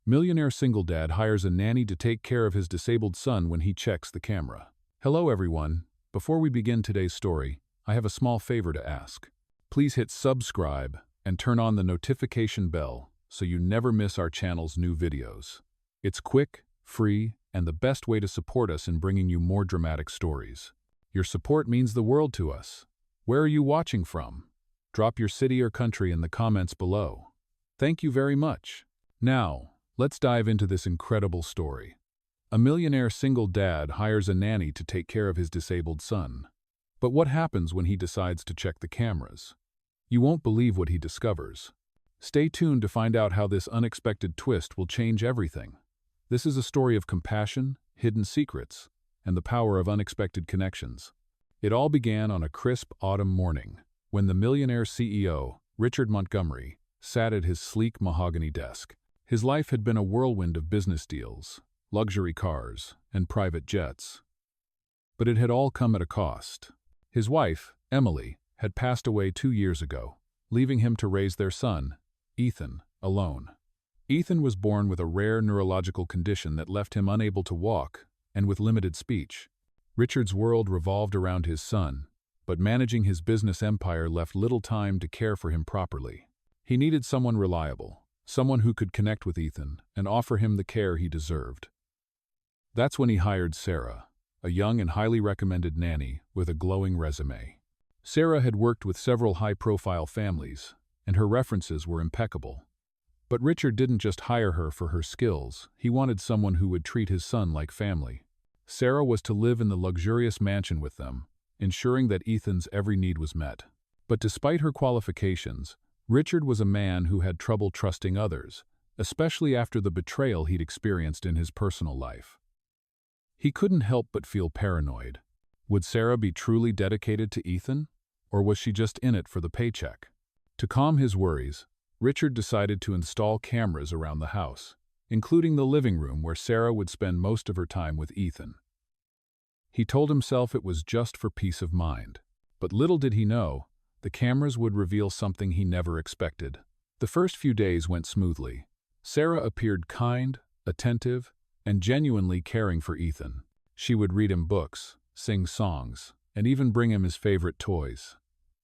Millionaire single dad hires a nanny to take care of his disabled son when he checks the camera. Hello everyone. Before we begin today's story, I have a small favor to ask. Please hit subscribe and turn on the notification bell so you never miss our channel's new videos. It's quick, free, and the best way to support us in bringing you more dramatic stories. Your support means the world to us. Where are you watching from? Drop your city or country in the comments below. Thank you very much. Now, let's dive into this incredible story. A millionaire single dad hires a nanny to take care of his disabled son. But what happens when he decides to check the cameras? You won't believe what he discovers. Stay tuned to find out how this unexpected twist will change everything. This is a story of compassion, hidden secrets, and the power of unexpected connections. It all began on a crisp autumn morning, when the Millionaire CEO, Richard Montgomery, sat at his sleek mahogany desk. His life had been a whirlwind of business deals, luxury cars, and private jets. But it had all come at a cost. His wife, Emily, had passed away 2 years ago, leaving him to raise their son, Ethan, alone. Ethan was born with a rare neurological condition that left him unable to walk and with limited speech. Richard's world revolved around his son, but managing his business empire left little time to care for him properly. He needed someone reliable, someone who could connect with Ethan and offer him the care he deserved. That's when he hired Sarah, a young and highly recommended nanny with a glowing resume. Sarah had worked with several high-profile families, and her references were impeccable. But Richard didn't just hire her for her skills, he wanted someone who would treat his son like family. Sarah was to live in the luxurious mansion with them, ensuring that Ethan's every need was met. But despite her qualifications, Richard was a man who had trouble trusting others, especially after the betrayal he'd experienced in his personal life. He couldn't help but feel paranoid. Would Sarah be truly dedicated to Ethan, or was she just in it for the paycheck? To calm his worries, Richard decided to install cameras around the house, including the living room where Sarah would spend most of her time with Ethan. He told himself it was just for peace of mind, but little did he know, the cameras would reveal something he never expected. The first few days went smoothly. Sarah appeared kind, attentive, and genuinely caring for Ethan. She would read him books, sing songs, and even bring him his favorite toys.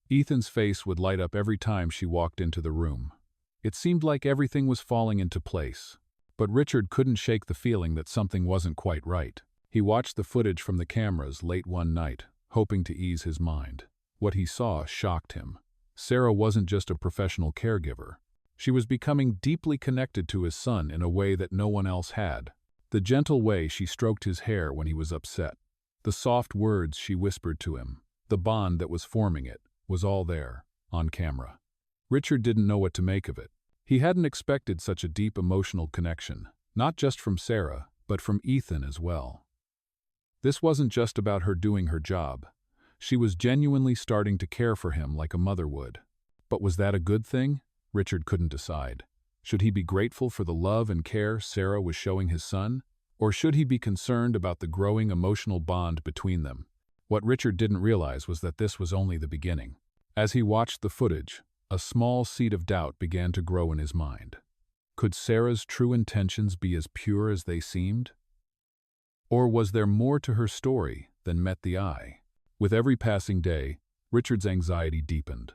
Ethan's face would light up every time she walked into the room. It seemed like everything was falling into place. But Richard couldn't shake the feeling that something wasn't quite right. He watched the footage from the cameras late one night, hoping to ease his mind. What he saw shocked him. Sarah wasn't just a professional caregiver. She was becoming deeply connected to his son in a way that no one else had. The gentle way she stroked his hair when he was upset, the soft words she whispered to him, the bond that was forming it, was all there, on camera. Richard didn't know what to make of it. He hadn't expected such a deep emotional connection, not just from Sarah, but from Ethan as well. This wasn't just about her doing her job. She was genuinely starting to care for him like a mother would. But was that a good thing? Richard couldn't decide. Should he be grateful for the love and care Sarah was showing his son? Or should he be concerned about the growing emotional bond between them? What Richard didn't realize was that this was only the beginning. As he watched the footage, a small seed of doubt began to grow in his mind. Could Sarah's true intentions be as pure as they seemed? Or was there more to her story than met the eye? With every passing day, Richard's anxiety deepened.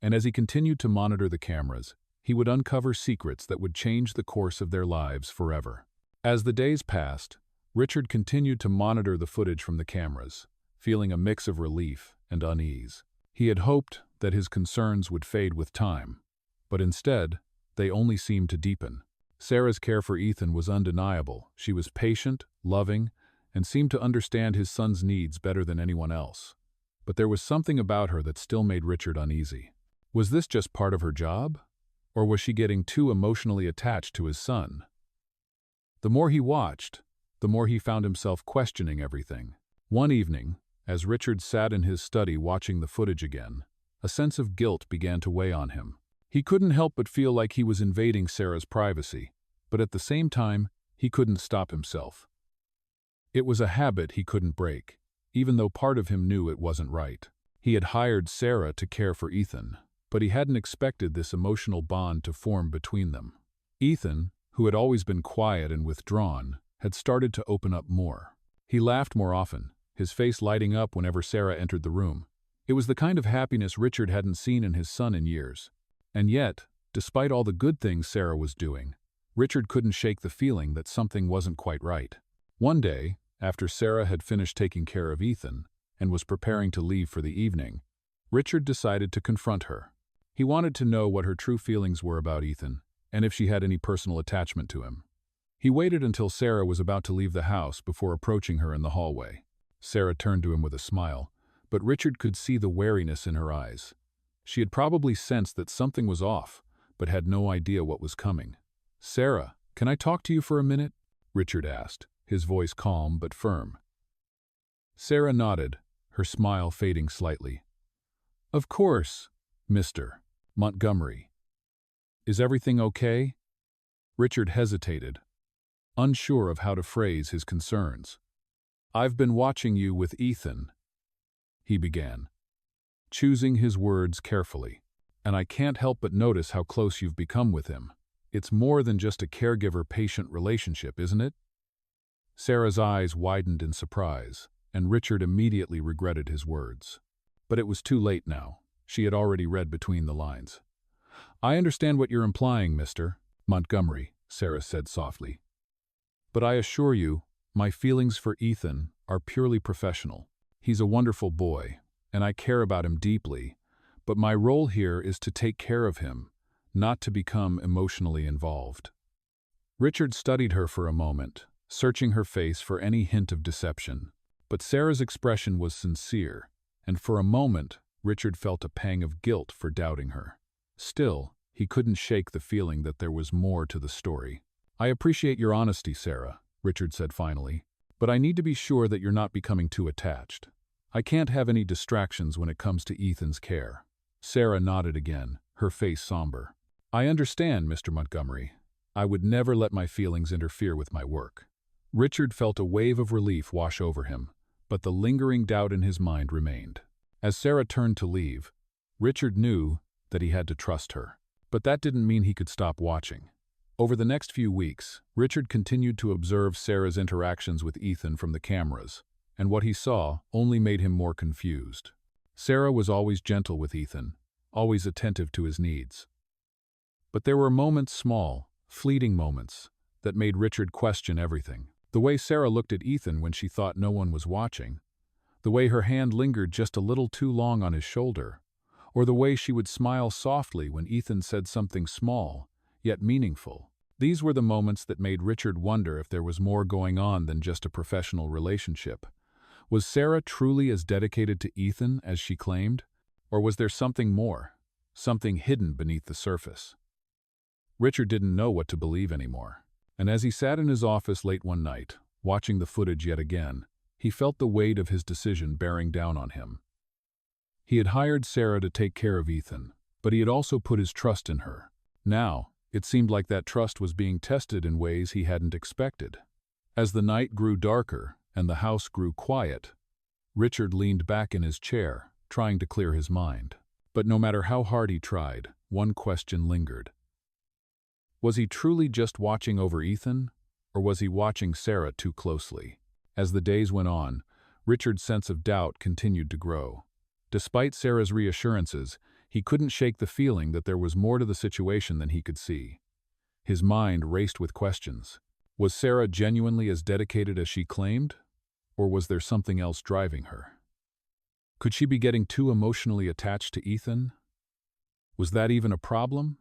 And as he continued to monitor the cameras, he would uncover secrets that would change the course of their lives forever. As the days passed, Richard continued to monitor the footage from the cameras, feeling a mix of relief and unease. He had hoped that his concerns would fade with time, but instead, they only seemed to deepen. Sarah's care for Ethan was undeniable. She was patient, loving, and seemed to understand his son's needs better than anyone else. But there was something about her that still made Richard uneasy. Was this just part of her job? Or was she getting too emotionally attached to his son? The more he watched, the more he found himself questioning everything. One evening, as Richard sat in his study watching the footage again, a sense of guilt began to weigh on him. He couldn't help but feel like he was invading Sarah's privacy, but at the same time, he couldn't stop himself. It was a habit he couldn't break, even though part of him knew it wasn't right. He had hired Sarah to care for Ethan, but he hadn't expected this emotional bond to form between them. Ethan, who had always been quiet and withdrawn, had started to open up more. He laughed more often, his face lighting up whenever Sarah entered the room. It was the kind of happiness Richard hadn't seen in his son in years. And yet, despite all the good things Sarah was doing, Richard couldn't shake the feeling that something wasn't quite right. One day, after Sarah had finished taking care of Ethan and was preparing to leave for the evening, Richard decided to confront her. He wanted to know what her true feelings were about Ethan and if she had any personal attachment to him. He waited until Sarah was about to leave the house before approaching her in the hallway. Sarah turned to him with a smile, but Richard could see the wariness in her eyes. She had probably sensed that something was off, but had no idea what was coming. "Sarah, can I talk to you for a minute?" Richard asked, his voice calm but firm. Sarah nodded, her smile fading slightly. "Of course, Mr. Montgomery. Is everything okay?" Richard hesitated, unsure of how to phrase his concerns. "I've been watching you with Ethan," he began, choosing his words carefully, "and I can't help but notice how close you've become with him. It's more than just a caregiver-patient relationship, isn't it?" Sarah's eyes widened in surprise, and Richard immediately regretted his words. But it was too late now. She had already read between the lines. "I understand what you're implying, Mr. Montgomery," Sarah said softly. "But I assure you, my feelings for Ethan are purely professional. He's a wonderful boy, and I care about him deeply, but my role here is to take care of him, not to become emotionally involved." Richard studied her for a moment, searching her face for any hint of deception. But Sarah's expression was sincere, and for a moment, Richard felt a pang of guilt for doubting her. Still, he couldn't shake the feeling that there was more to the story. "I appreciate your honesty, Sarah," Richard said finally, "but I need to be sure that you're not becoming too attached. I can't have any distractions when it comes to Ethan's care." Sarah nodded again, her face somber. "I understand, Mr. Montgomery. I would never let my feelings interfere with my work." Richard felt a wave of relief wash over him, but the lingering doubt in his mind remained. As Sarah turned to leave, Richard knew that he had to trust her. But that didn't mean he could stop watching. Over the next few weeks, Richard continued to observe Sarah's interactions with Ethan from the cameras, and what he saw only made him more confused. Sarah was always gentle with Ethan, always attentive to his needs. But there were moments, small, fleeting moments, that made Richard question everything. The way Sarah looked at Ethan when she thought no one was watching, the way her hand lingered just a little too long on his shoulder, or the way she would smile softly when Ethan said something small, yet meaningful. These were the moments that made Richard wonder if there was more going on than just a professional relationship. Was Sarah truly as dedicated to Ethan as she claimed? Or was there something more, something hidden beneath the surface? Richard didn't know what to believe anymore. And as he sat in his office late one night, watching the footage yet again, he felt the weight of his decision bearing down on him. He had hired Sarah to take care of Ethan, but he had also put his trust in her. Now, it seemed like that trust was being tested in ways he hadn't expected. As the night grew darker and the house grew quiet, Richard leaned back in his chair, trying to clear his mind. But no matter how hard he tried, one question lingered. Was he truly just watching over Ethan, or was he watching Sarah too closely? As the days went on, Richard's sense of doubt continued to grow. Despite Sarah's reassurances, he couldn't shake the feeling that there was more to the situation than he could see. His mind raced with questions. Was Sarah genuinely as dedicated as she claimed, or was there something else driving her? Could she be getting too emotionally attached to Ethan? Was that even a problem?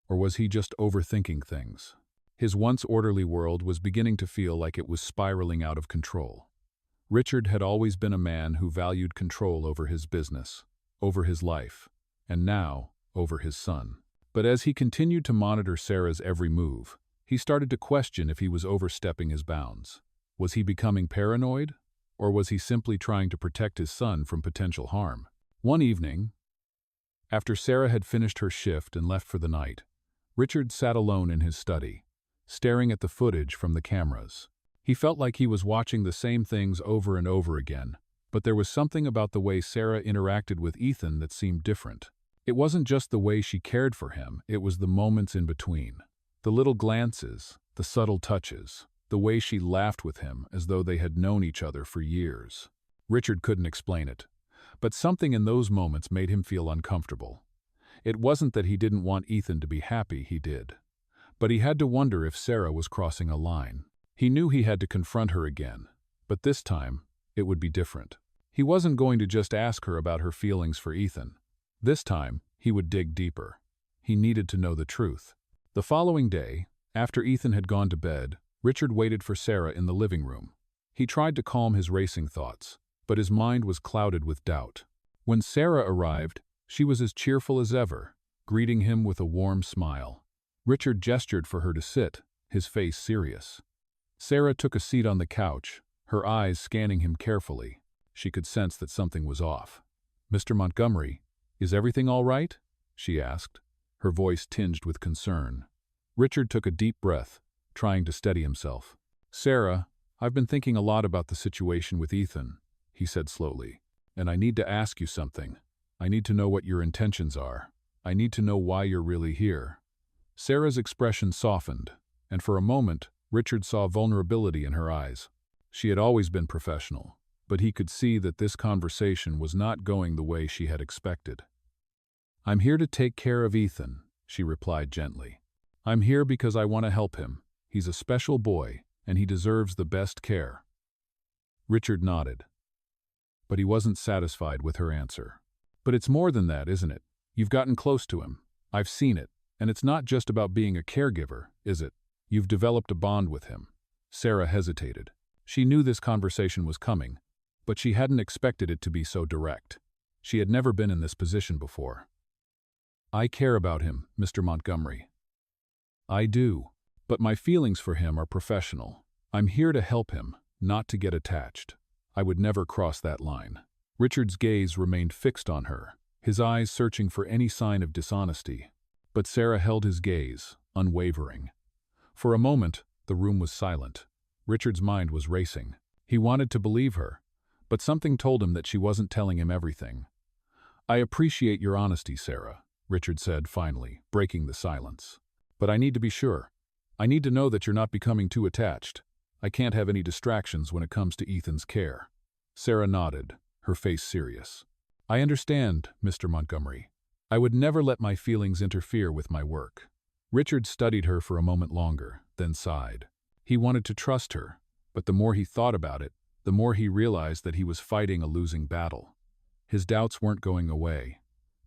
Or was he just overthinking things? His once orderly world was beginning to feel like it was spiraling out of control. Richard had always been a man who valued control over his business, over his life, and now over his son. But as he continued to monitor Sarah's every move, he started to question if he was overstepping his bounds. Was he becoming paranoid, or was he simply trying to protect his son from potential harm? One evening, after Sarah had finished her shift and left for the night, Richard sat alone in his study, staring at the footage from the cameras. He felt like he was watching the same things over and over again, but there was something about the way Sarah interacted with Ethan that seemed different. It wasn't just the way she cared for him, it was the moments in between. The little glances, the subtle touches, the way she laughed with him as though they had known each other for years. Richard couldn't explain it, but something in those moments made him feel uncomfortable. It wasn't that he didn't want Ethan to be happy, he did. But he had to wonder if Sarah was crossing a line. He knew he had to confront her again, but this time, it would be different. He wasn't going to just ask her about her feelings for Ethan. This time, he would dig deeper. He needed to know the truth. The following day, after Ethan had gone to bed, Richard waited for Sarah in the living room. He tried to calm his racing thoughts, but his mind was clouded with doubt. When Sarah arrived, she was as cheerful as ever, greeting him with a warm smile. Richard gestured for her to sit, his face serious. Sarah took a seat on the couch, her eyes scanning him carefully. She could sense that something was off. "Mr. Montgomery, is everything all right?" she asked, her voice tinged with concern. Richard took a deep breath, trying to steady himself. "Sarah, I've been thinking a lot about the situation with Ethan," he said slowly. "And I need to ask you something. I need to know what your intentions are. I need to know why you're really here." Sarah's expression softened, and for a moment, Richard saw vulnerability in her eyes. She had always been professional, but he could see that this conversation was not going the way she had expected. "I'm here to take care of Ethan," she replied gently. "I'm here because I want to help him. He's a special boy, and he deserves the best care." Richard nodded. But he wasn't satisfied with her answer. "But it's more than that, isn't it? You've gotten close to him. I've seen it. And it's not just about being a caregiver, is it? You've developed a bond with him." Sarah hesitated. She knew this conversation was coming, but she hadn't expected it to be so direct. She had never been in this position before. "I care about him, Mr. Montgomery." "I do. But my feelings for him are professional. I'm here to help him, not to get attached. I would never cross that line." Richard's gaze remained fixed on her, his eyes searching for any sign of dishonesty. But Sarah held his gaze, unwavering. For a moment, the room was silent. Richard's mind was racing. He wanted to believe her, but something told him that she wasn't telling him everything. "I appreciate your honesty, Sarah," Richard said finally, breaking the silence. "But I need to be sure. I need to know that you're not becoming too attached. I can't have any distractions when it comes to Ethan's care." Sarah nodded, her face serious. "I understand, Mr. Montgomery. I would never let my feelings interfere with my work." Richard studied her for a moment longer, then sighed. He wanted to trust her, but the more he thought about it, the more he realized that he was fighting a losing battle. His doubts weren't going away.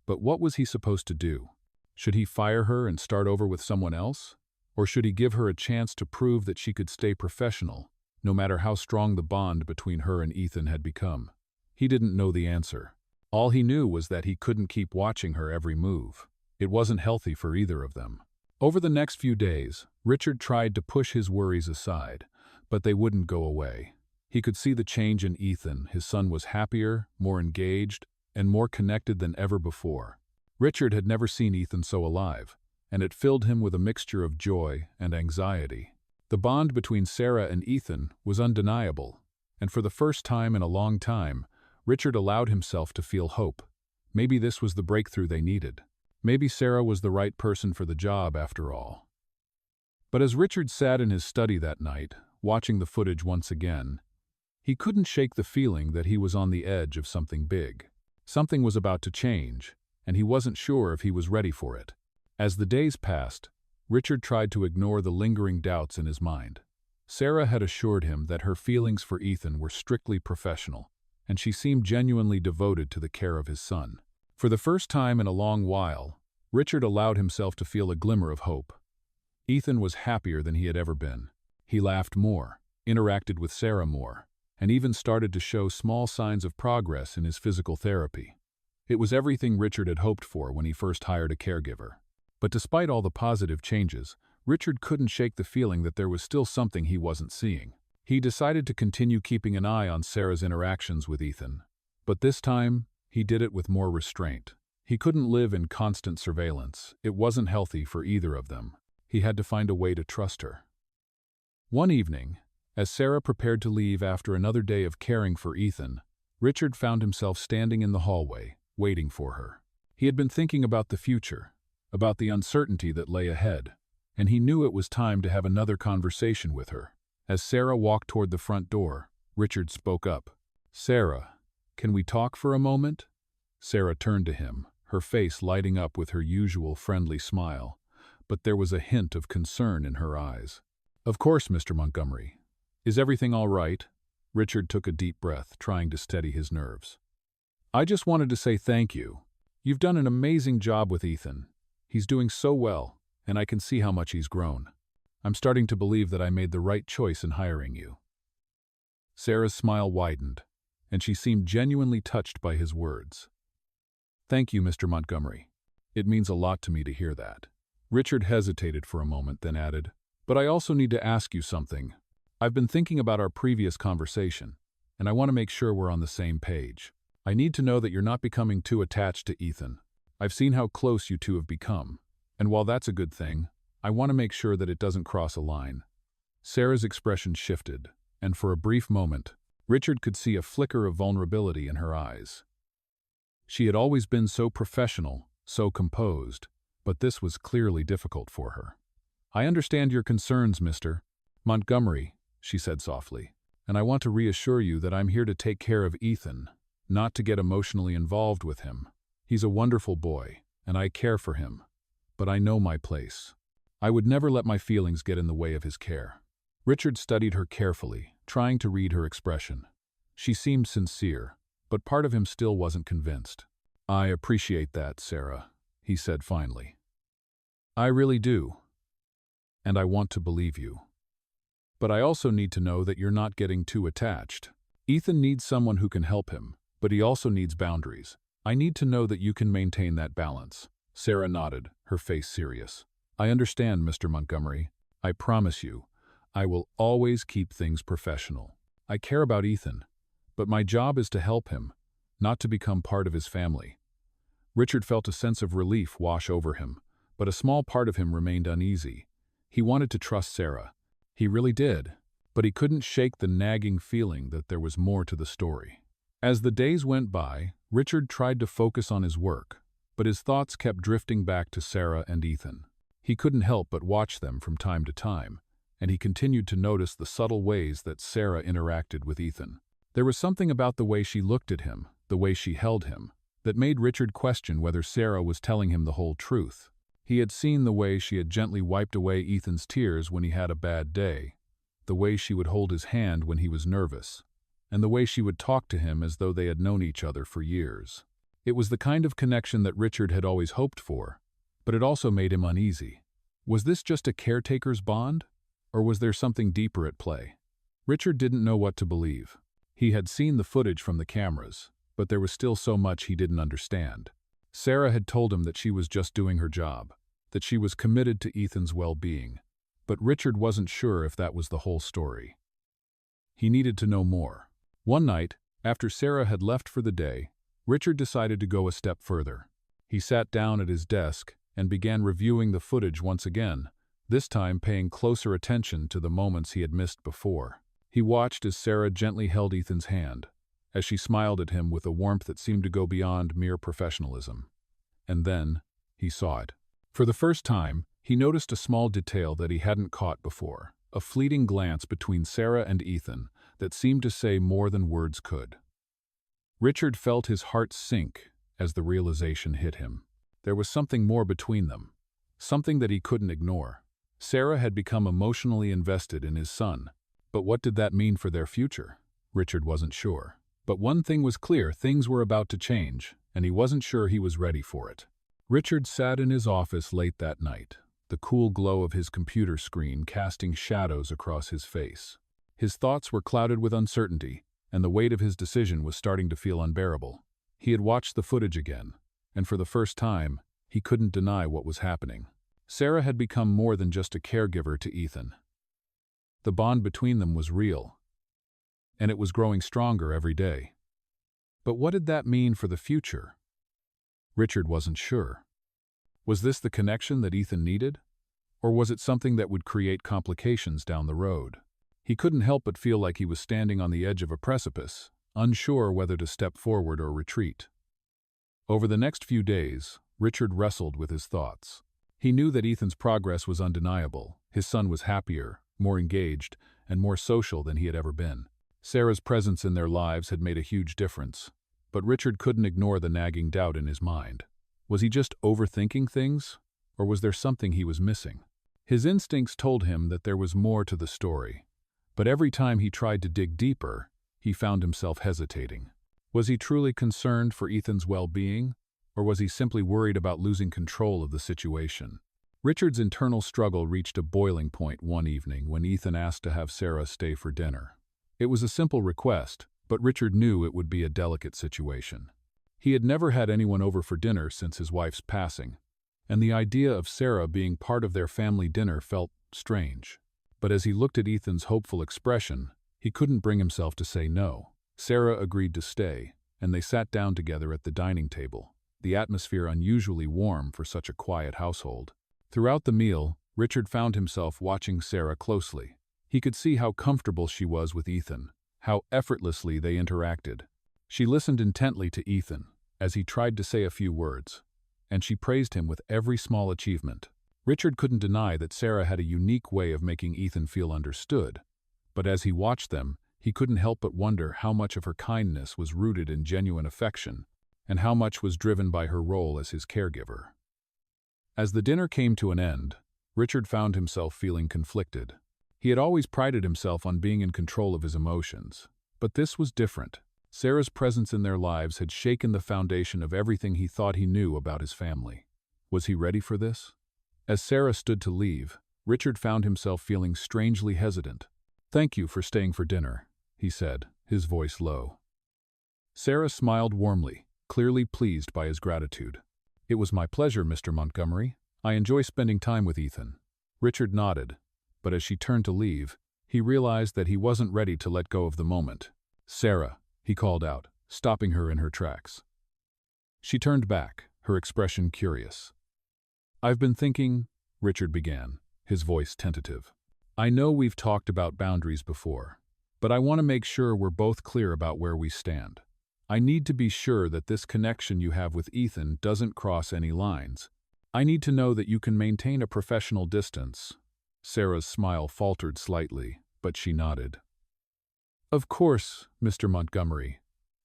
But what was he supposed to do? Should he fire her and start over with someone else? Or should he give her a chance to prove that she could stay professional, no matter how strong the bond between her and Ethan had become? He didn't know the answer. All he knew was that he couldn't keep watching her every move. It wasn't healthy for either of them. Over the next few days, Richard tried to push his worries aside, but they wouldn't go away. He could see the change in Ethan. His son was happier, more engaged, and more connected than ever before. Richard had never seen Ethan so alive, and it filled him with a mixture of joy and anxiety. The bond between Sarah and Ethan was undeniable, and for the first time in a long time, Richard allowed himself to feel hope. Maybe this was the breakthrough they needed. Maybe Sarah was the right person for the job after all. But as Richard sat in his study that night, watching the footage once again, he couldn't shake the feeling that he was on the edge of something big. Something was about to change, and he wasn't sure if he was ready for it. As the days passed, Richard tried to ignore the lingering doubts in his mind. Sarah had assured him that her feelings for Ethan were strictly professional, and she seemed genuinely devoted to the care of his son. For the first time in a long while, Richard allowed himself to feel a glimmer of hope. Ethan was happier than he had ever been. He laughed more, interacted with Sarah more, and even started to show small signs of progress in his physical therapy. It was everything Richard had hoped for when he first hired a caregiver. But despite all the positive changes, Richard couldn't shake the feeling that there was still something he wasn't seeing. He decided to continue keeping an eye on Sarah's interactions with Ethan. But this time, he did it with more restraint. He couldn't live in constant surveillance. It wasn't healthy for either of them. He had to find a way to trust her. One evening, as Sarah prepared to leave after another day of caring for Ethan, Richard found himself standing in the hallway, waiting for her. He had been thinking about the future, about the uncertainty that lay ahead, and he knew it was time to have another conversation with her. As Sarah walked toward the front door, Richard spoke up. "Sarah, can we talk for a moment?" Sarah turned to him, her face lighting up with her usual friendly smile, but there was a hint of concern in her eyes. "Of course, Mr. Montgomery. Is everything all right?" Richard took a deep breath, trying to steady his nerves. "I just wanted to say thank you. You've done an amazing job with Ethan. He's doing so well, and I can see how much he's grown. I'm starting to believe that I made the right choice in hiring you." Sarah's smile widened, and she seemed genuinely touched by his words. "Thank you, Mr. Montgomery. It means a lot to me to hear that." Richard hesitated for a moment, then added, "But I also need to ask you something. I've been thinking about our previous conversation, and I want to make sure we're on the same page. I need to know that you're not becoming too attached to Ethan. I've seen how close you two have become, and while that's a good thing, I want to make sure that it doesn't cross a line." Sarah's expression shifted, and for a brief moment, Richard could see a flicker of vulnerability in her eyes. She had always been so professional, so composed, but this was clearly difficult for her. "I understand your concerns, Mr. Montgomery," she said softly, "and I want to reassure you that I'm here to take care of Ethan, not to get emotionally involved with him. He's a wonderful boy, and I care for him, but I know my place. I would never let my feelings get in the way of his care." Richard studied her carefully, trying to read her expression. She seemed sincere, but part of him still wasn't convinced. "I appreciate that, Sarah," he said finally. "I really do, and I want to believe you. But I also need to know that you're not getting too attached. Ethan needs someone who can help him, but he also needs boundaries. I need to know that you can maintain that balance." Sarah nodded, her face serious. "I understand, Mr. Montgomery. I promise you, I will always keep things professional. I care about Ethan, but my job is to help him, not to become part of his family." Richard felt a sense of relief wash over him, but a small part of him remained uneasy. He wanted to trust Sarah. He really did, but he couldn't shake the nagging feeling that there was more to the story. As the days went by, Richard tried to focus on his work, but his thoughts kept drifting back to Sarah and Ethan. He couldn't help but watch them from time to time, and he continued to notice the subtle ways that Sarah interacted with Ethan. There was something about the way she looked at him, the way she held him, that made Richard question whether Sarah was telling him the whole truth. He had seen the way she had gently wiped away Ethan's tears when he had a bad day, the way she would hold his hand when he was nervous, and the way she would talk to him as though they had known each other for years. It was the kind of connection that Richard had always hoped for, but it also made him uneasy. Was this just a caretaker's bond, or was there something deeper at play? Richard didn't know what to believe. He had seen the footage from the cameras, but there was still so much he didn't understand. Sarah had told him that she was just doing her job, that she was committed to Ethan's well-being, but Richard wasn't sure if that was the whole story. He needed to know more. One night, after Sarah had left for the day, Richard decided to go a step further. He sat down at his desk and began reviewing the footage once again, this time paying closer attention to the moments he had missed before. He watched as Sarah gently held Ethan's hand, as she smiled at him with a warmth that seemed to go beyond mere professionalism. And then, he saw it. For the first time, he noticed a small detail that he hadn't caught before, a fleeting glance between Sarah and Ethan that seemed to say more than words could. Richard felt his heart sink as the realization hit him. There was something more between them, something that he couldn't ignore. Sarah had become emotionally invested in his son, but what did that mean for their future? Richard wasn't sure. But one thing was clear, things were about to change, and he wasn't sure he was ready for it. Richard sat in his office late that night, the cool glow of his computer screen casting shadows across his face. His thoughts were clouded with uncertainty, and the weight of his decision was starting to feel unbearable. He had watched the footage again, and for the first time, he couldn't deny what was happening. Sarah had become more than just a caregiver to Ethan. The bond between them was real, and it was growing stronger every day. But what did that mean for the future? Richard wasn't sure. Was this the connection that Ethan needed? Or was it something that would create complications down the road? He couldn't help but feel like he was standing on the edge of a precipice, unsure whether to step forward or retreat. Over the next few days, Richard wrestled with his thoughts. He knew that Ethan's progress was undeniable. His son was happier, more engaged, and more social than he had ever been. Sarah's presence in their lives had made a huge difference, but Richard couldn't ignore the nagging doubt in his mind. Was he just overthinking things, or was there something he was missing? His instincts told him that there was more to the story, but every time he tried to dig deeper, he found himself hesitating. Was he truly concerned for Ethan's well-being, or was he simply worried about losing control of the situation? Richard's internal struggle reached a boiling point one evening when Ethan asked to have Sarah stay for dinner. It was a simple request, but Richard knew it would be a delicate situation. He had never had anyone over for dinner since his wife's passing, and the idea of Sarah being part of their family dinner felt strange. But as he looked at Ethan's hopeful expression, he couldn't bring himself to say no. Sarah agreed to stay, and they sat down together at the dining table, the atmosphere unusually warm for such a quiet household. Throughout the meal, Richard found himself watching Sarah closely. He could see how comfortable she was with Ethan, how effortlessly they interacted. She listened intently to Ethan as he tried to say a few words, and she praised him with every small achievement. Richard couldn't deny that Sarah had a unique way of making Ethan feel understood, but as he watched them, he couldn't help but wonder how much of her kindness was rooted in genuine affection, and how much was driven by her role as his caregiver. As the dinner came to an end, Richard found himself feeling conflicted. He had always prided himself on being in control of his emotions, but this was different. Sarah's presence in their lives had shaken the foundation of everything he thought he knew about his family. Was he ready for this? As Sarah stood to leave, Richard found himself feeling strangely hesitant. "Thank you for staying for dinner," he said, his voice low. Sarah smiled warmly, clearly pleased by his gratitude. "It was my pleasure, Mr. Montgomery. I enjoy spending time with Ethan." Richard nodded, but as she turned to leave, he realized that he wasn't ready to let go of the moment. "Sarah," he called out, stopping her in her tracks. She turned back, her expression curious. "I've been thinking," Richard began, his voice tentative. "I know we've talked about boundaries before, but I want to make sure we're both clear about where we stand. I need to be sure that this connection you have with Ethan doesn't cross any lines. I need to know that you can maintain a professional distance." Sarah's smile faltered slightly, but she nodded. "Of course, Mr. Montgomery.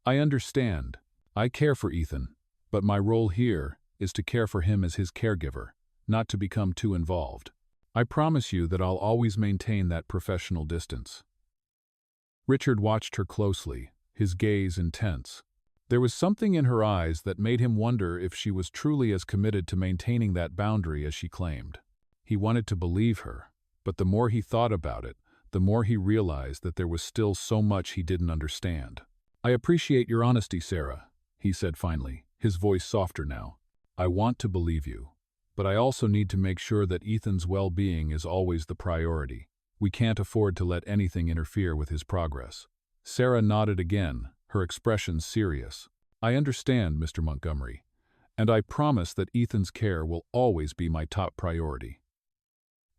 I understand. I care for Ethan, but my role here is to care for him as his caregiver, not to become too involved. I promise you that I'll always maintain that professional distance." Richard watched her closely, his gaze intense. There was something in her eyes that made him wonder if she was truly as committed to maintaining that boundary as she claimed. He wanted to believe her, but the more he thought about it, the more he realized that there was still so much he didn't understand. "I appreciate your honesty, Sarah," he said finally, his voice softer now. "I want to believe you, but I also need to make sure that Ethan's well-being is always the priority. We can't afford to let anything interfere with his progress." Sarah nodded again, her expression serious. "I understand, Mr. Montgomery, and I promise that Ethan's care will always be my top priority."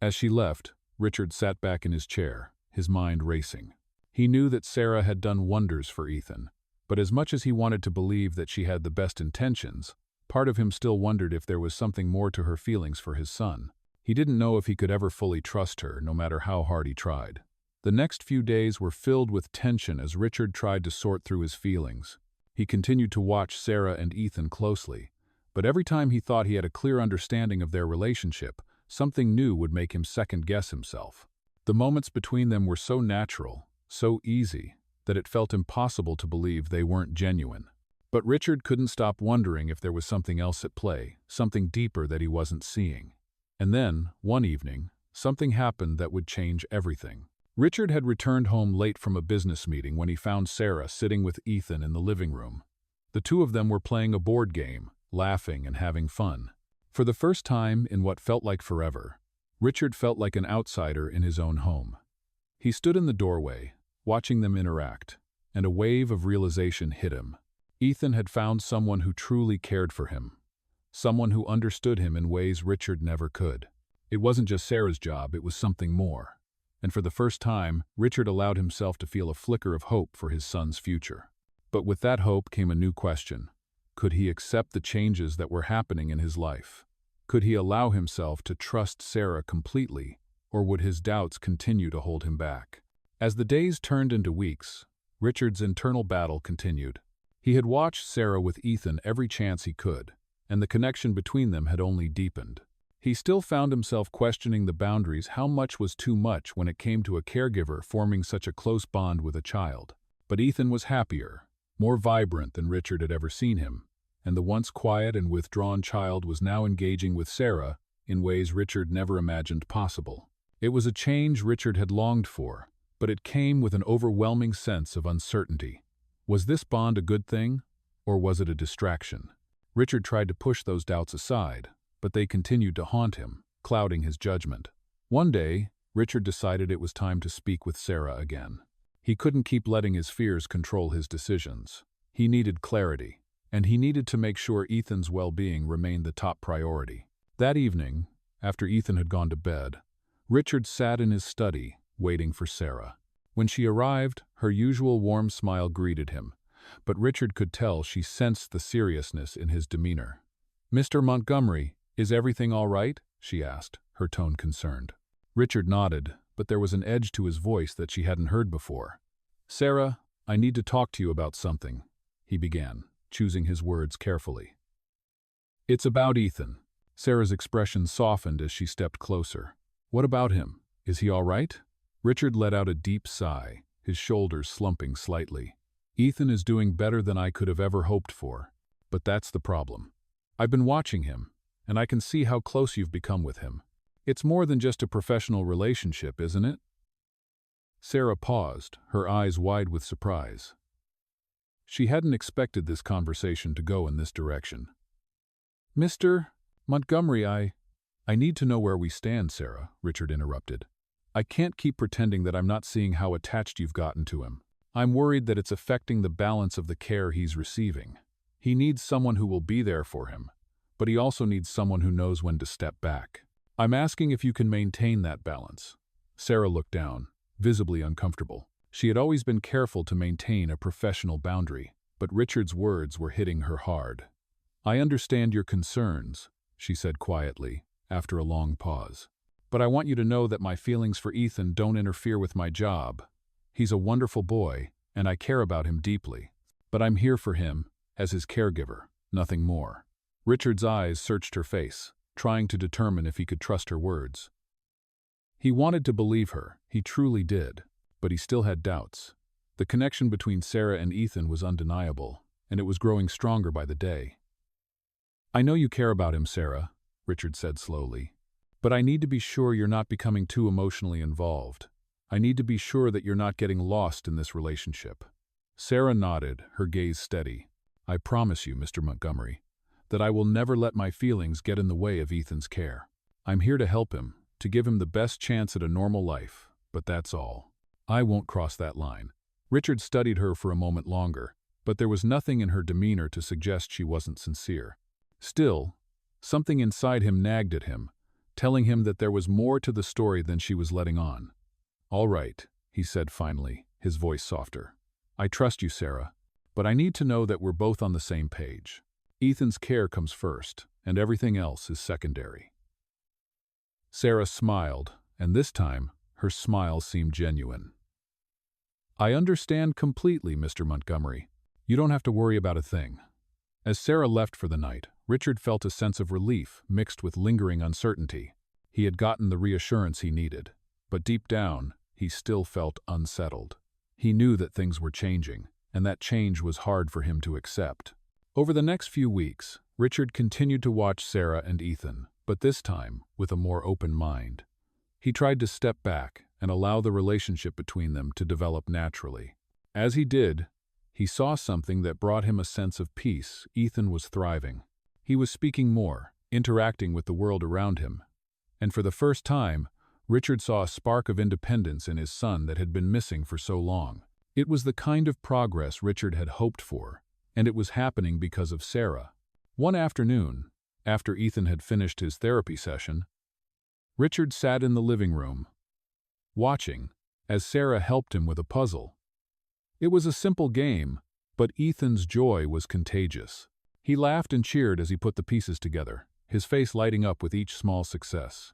As she left, Richard sat back in his chair, his mind racing. He knew that Sarah had done wonders for Ethan, but as much as he wanted to believe that she had the best intentions, part of him still wondered if there was something more to her feelings for his son. He didn't know if he could ever fully trust her, no matter how hard he tried. The next few days were filled with tension as Richard tried to sort through his feelings. He continued to watch Sarah and Ethan closely, but every time he thought he had a clear understanding of their relationship, something new would make him second-guess himself. The moments between them were so natural, so easy, that it felt impossible to believe they weren't genuine. But Richard couldn't stop wondering if there was something else at play, something deeper that he wasn't seeing. And then, one evening, something happened that would change everything. Richard had returned home late from a business meeting when he found Sarah sitting with Ethan in the living room. The two of them were playing a board game, laughing and having fun. For the first time in what felt like forever, Richard felt like an outsider in his own home. He stood in the doorway, watching them interact, and a wave of realization hit him. Ethan had found someone who truly cared for him, someone who understood him in ways Richard never could. It wasn't just Sarah's job, it was something more. And for the first time, Richard allowed himself to feel a flicker of hope for his son's future. But with that hope came a new question. Could he accept the changes that were happening in his life? Could he allow himself to trust Sarah completely, or would his doubts continue to hold him back? As the days turned into weeks, Richard's internal battle continued. He had watched Sarah with Ethan every chance he could, and the connection between them had only deepened. He still found himself questioning the boundaries. How much was too much when it came to a caregiver forming such a close bond with a child? But Ethan was happier, more vibrant than Richard had ever seen him, and the once quiet and withdrawn child was now engaging with Sarah in ways Richard never imagined possible. It was a change Richard had longed for, but it came with an overwhelming sense of uncertainty. Was this bond a good thing, or was it a distraction? Richard tried to push those doubts aside, but they continued to haunt him, clouding his judgment. One day, Richard decided it was time to speak with Sarah again. He couldn't keep letting his fears control his decisions. He needed clarity, and he needed to make sure Ethan's well-being remained the top priority. That evening, after Ethan had gone to bed, Richard sat in his study, waiting for Sarah. When she arrived, her usual warm smile greeted him, but Richard could tell she sensed the seriousness in his demeanor. "Mr. Montgomery, is everything all right?" she asked, her tone concerned. Richard nodded, but there was an edge to his voice that she hadn't heard before. "Sarah, I need to talk to you about something," he began, choosing his words carefully. "It's about Ethan." Sarah's expression softened as she stepped closer. "What about him? Is he all right?" Richard let out a deep sigh, his shoulders slumping slightly. "Ethan is doing better than I could have ever hoped for, but that's the problem. I've been watching him, and I can see how close you've become with him. It's more than just a professional relationship, isn't it?" Sarah paused, her eyes wide with surprise. She hadn't expected this conversation to go in this direction. "Mr. Montgomery, I need to know where we stand, Sarah," Richard interrupted. "I can't keep pretending that I'm not seeing how attached you've gotten to him. I'm worried that it's affecting the balance of the care he's receiving. He needs someone who will be there for him, but he also needs someone who knows when to step back. I'm asking if you can maintain that balance." Sarah looked down, visibly uncomfortable. She had always been careful to maintain a professional boundary, but Richard's words were hitting her hard. "I understand your concerns," she said quietly, after a long pause. "But I want you to know that my feelings for Ethan don't interfere with my job. He's a wonderful boy, and I care about him deeply. But I'm here for him, as his caregiver, nothing more." Richard's eyes searched her face, trying to determine if he could trust her words. He wanted to believe her, he truly did, but he still had doubts. The connection between Sarah and Ethan was undeniable, and it was growing stronger by the day. "I know you care about him, Sarah," Richard said slowly, "but I need to be sure you're not becoming too emotionally involved. I need to be sure that you're not getting lost in this relationship." Sarah nodded, her gaze steady. "I promise you, Mr. Montgomery, that I will never let my feelings get in the way of Ethan's care. I'm here to help him, to give him the best chance at a normal life, but that's all. I won't cross that line." Richard studied her for a moment longer, but there was nothing in her demeanor to suggest she wasn't sincere. Still, something inside him nagged at him, telling him that there was more to the story than she was letting on. "All right," he said finally, his voice softer. "I trust you, Sarah, but I need to know that we're both on the same page. Ethan's care comes first, and everything else is secondary." Sarah smiled, and this time, her smile seemed genuine. "I understand completely, Mr. Montgomery. You don't have to worry about a thing." As Sarah left for the night, Richard felt a sense of relief mixed with lingering uncertainty. He had gotten the reassurance he needed, but deep down, he still felt unsettled. He knew that things were changing, and that change was hard for him to accept. Over the next few weeks, Richard continued to watch Sarah and Ethan, but this time with a more open mind. He tried to step back and allow the relationship between them to develop naturally. As he did, he saw something that brought him a sense of peace. Ethan was thriving. He was speaking more, interacting with the world around him. And for the first time, Richard saw a spark of independence in his son that had been missing for so long. It was the kind of progress Richard had hoped for, and it was happening because of Sarah. One afternoon, after Ethan had finished his therapy session, Richard sat in the living room, watching, as Sarah helped him with a puzzle. It was a simple game, but Ethan's joy was contagious. He laughed and cheered as he put the pieces together, his face lighting up with each small success.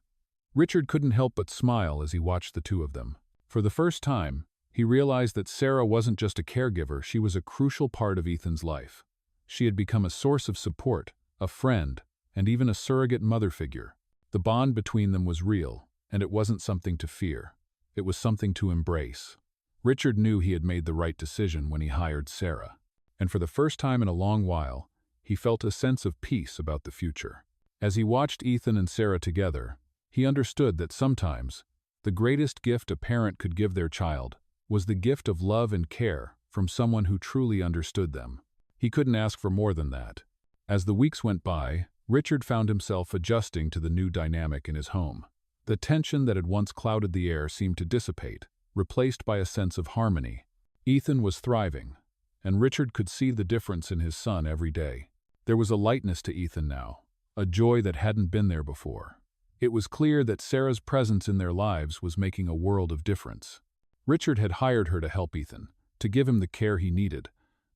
Richard couldn't help but smile as he watched the two of them. For the first time, he realized that Sarah wasn't just a caregiver, she was a crucial part of Ethan's life. She had become a source of support, a friend, and even a surrogate mother figure. The bond between them was real, and it wasn't something to fear. It was something to embrace. Richard knew he had made the right decision when he hired Sarah, and for the first time in a long while, he felt a sense of peace about the future. As he watched Ethan and Sarah together, he understood that sometimes, the greatest gift a parent could give their child was the gift of love and care from someone who truly understood them. He couldn't ask for more than that. As the weeks went by, Richard found himself adjusting to the new dynamic in his home. The tension that had once clouded the air seemed to dissipate, replaced by a sense of harmony. Ethan was thriving, and Richard could see the difference in his son every day. There was a lightness to Ethan now, a joy that hadn't been there before. It was clear that Sarah's presence in their lives was making a world of difference. Richard had hired her to help Ethan, to give him the care he needed,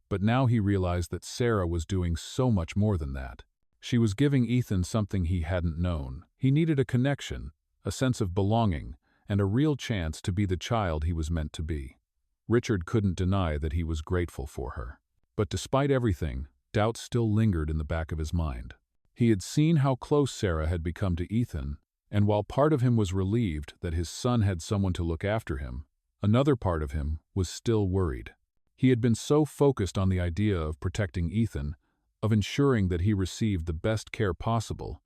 but now he realized that Sarah was doing so much more than that. She was giving Ethan something he hadn't known. He needed a connection, a sense of belonging, and a real chance to be the child he was meant to be. Richard couldn't deny that he was grateful for her. But despite everything, doubt still lingered in the back of his mind. He had seen how close Sarah had become to Ethan, and while part of him was relieved that his son had someone to look after him, another part of him was still worried. He had been so focused on the idea of protecting Ethan, of ensuring that he received the best care possible,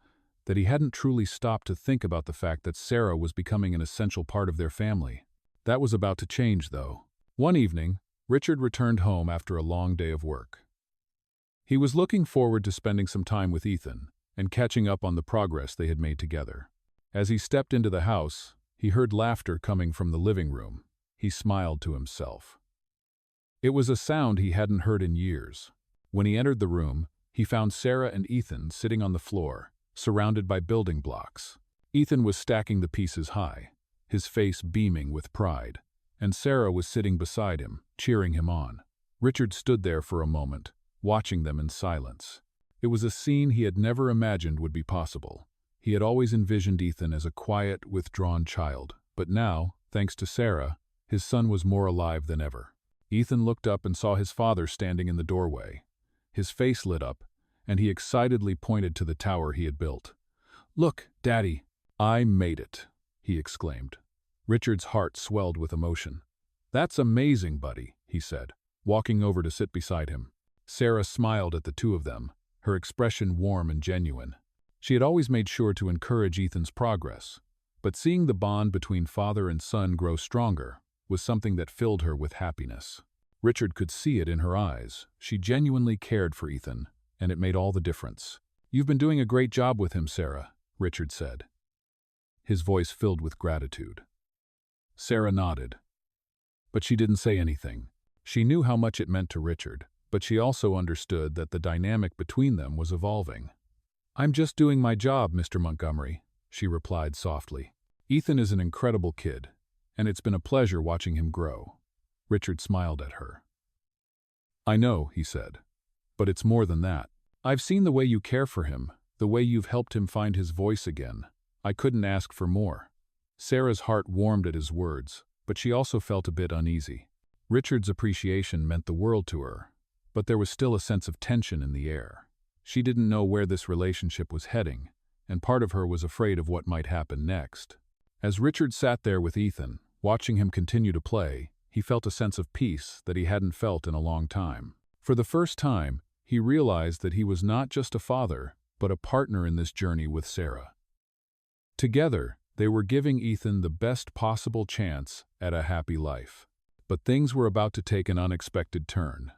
that he hadn't truly stopped to think about the fact that Sarah was becoming an essential part of their family. That was about to change, though. One evening, Richard returned home after a long day of work. He was looking forward to spending some time with Ethan and catching up on the progress they had made together. As he stepped into the house, he heard laughter coming from the living room. He smiled to himself. It was a sound he hadn't heard in years. When he entered the room, he found Sarah and Ethan sitting on the floor, surrounded by building blocks. Ethan was stacking the pieces high, his face beaming with pride, and Sarah was sitting beside him, cheering him on. Richard stood there for a moment, watching them in silence. It was a scene he had never imagined would be possible. He had always envisioned Ethan as a quiet, withdrawn child, but now, thanks to Sarah, his son was more alive than ever. Ethan looked up and saw his father standing in the doorway. His face lit up, and he excitedly pointed to the tower he had built. "Look, Daddy, I made it," he exclaimed. Richard's heart swelled with emotion. "That's amazing, buddy," he said, walking over to sit beside him. Sarah smiled at the two of them, her expression warm and genuine. She had always made sure to encourage Ethan's progress, but seeing the bond between father and son grow stronger was something that filled her with happiness. Richard could see it in her eyes. She genuinely cared for Ethan, and it made all the difference. "You've been doing a great job with him, Sarah," Richard said, his voice filled with gratitude. Sarah nodded, but she didn't say anything. She knew how much it meant to Richard, but she also understood that the dynamic between them was evolving. "I'm just doing my job, Mr. Montgomery," she replied softly. "Ethan is an incredible kid, and it's been a pleasure watching him grow." Richard smiled at her. "I know," he said, "but it's more than that. I've seen the way you care for him, the way you've helped him find his voice again. I couldn't ask for more." Sarah's heart warmed at his words, but she also felt a bit uneasy. Richard's appreciation meant the world to her, but there was still a sense of tension in the air. She didn't know where this relationship was heading, and part of her was afraid of what might happen next. As Richard sat there with Ethan, watching him continue to play, he felt a sense of peace that he hadn't felt in a long time. For the first time, he realized that he was not just a father, but a partner in this journey with Sarah. Together, they were giving Ethan the best possible chance at a happy life. But things were about to take an unexpected turn.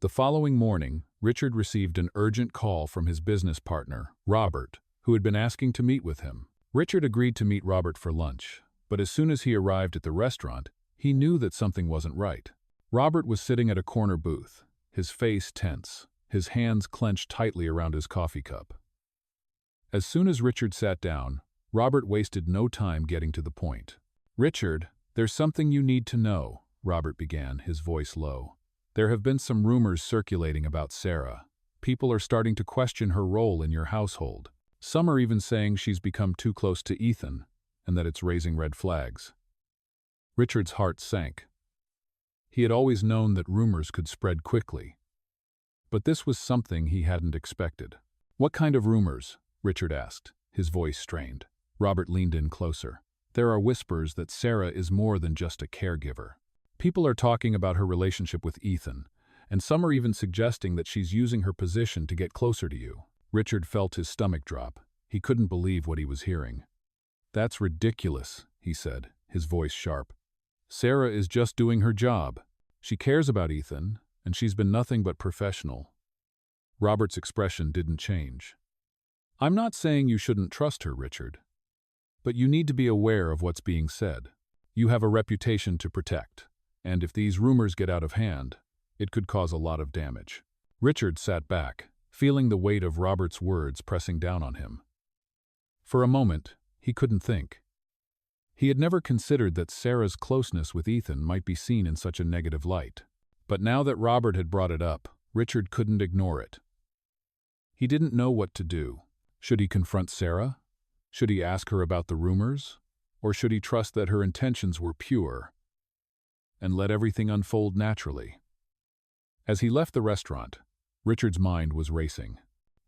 The following morning, Richard received an urgent call from his business partner, Robert, who had been asking to meet with him. Richard agreed to meet Robert for lunch, but as soon as he arrived at the restaurant, he knew that something wasn't right. Robert was sitting at a corner booth, his face tense, his hands clenched tightly around his coffee cup. As soon as Richard sat down, Robert wasted no time getting to the point. "Richard, there's something you need to know," Robert began, his voice low. "There have been some rumors circulating about Sarah. People are starting to question her role in your household. Some are even saying she's become too close to Ethan and that it's raising red flags. Richard's heart sank. He had always known that rumors could spread quickly. But this was something he hadn't expected. "What kind of rumors?" Richard asked, his voice strained. Robert leaned in closer. "There are whispers that Sarah is more than just a caregiver. People are talking about her relationship with Ethan, and some are even suggesting that she's using her position to get closer to you." Richard felt his stomach drop. He couldn't believe what he was hearing. "That's ridiculous," he said, his voice sharp. "Sarah is just doing her job. She cares about Ethan, and she's been nothing but professional." Robert's expression didn't change. "I'm not saying you shouldn't trust her, Richard. But you need to be aware of what's being said. You have a reputation to protect, and if these rumors get out of hand, it could cause a lot of damage." Richard sat back, feeling the weight of Robert's words pressing down on him. For a moment, he couldn't think. He had never considered that Sarah's closeness with Ethan might be seen in such a negative light. But now that Robert had brought it up, Richard couldn't ignore it. He didn't know what to do. Should he confront Sarah? Should he ask her about the rumors? Or should he trust that her intentions were pure and let everything unfold naturally? As he left the restaurant, Richard's mind was racing.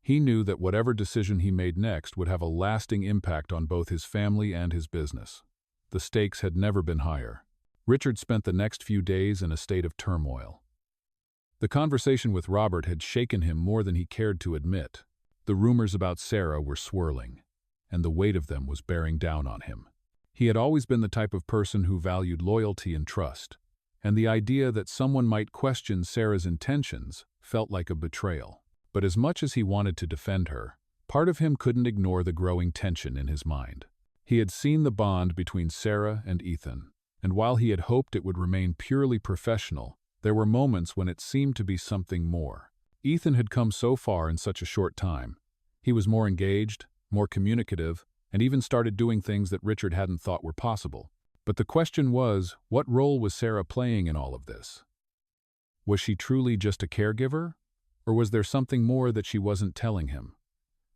He knew that whatever decision he made next would have a lasting impact on both his family and his business. The stakes had never been higher. Richard spent the next few days in a state of turmoil. The conversation with Robert had shaken him more than he cared to admit. The rumors about Sarah were swirling, and the weight of them was bearing down on him. He had always been the type of person who valued loyalty and trust, and the idea that someone might question Sarah's intentions felt like a betrayal. But as much as he wanted to defend her, part of him couldn't ignore the growing tension in his mind. He had seen the bond between Sarah and Ethan, and while he had hoped it would remain purely professional, there were moments when it seemed to be something more. Ethan had come so far in such a short time. He was more engaged, more communicative, and even started doing things that Richard hadn't thought were possible. But the question was, what role was Sarah playing in all of this? Was she truly just a caregiver? Or was there something more that she wasn't telling him?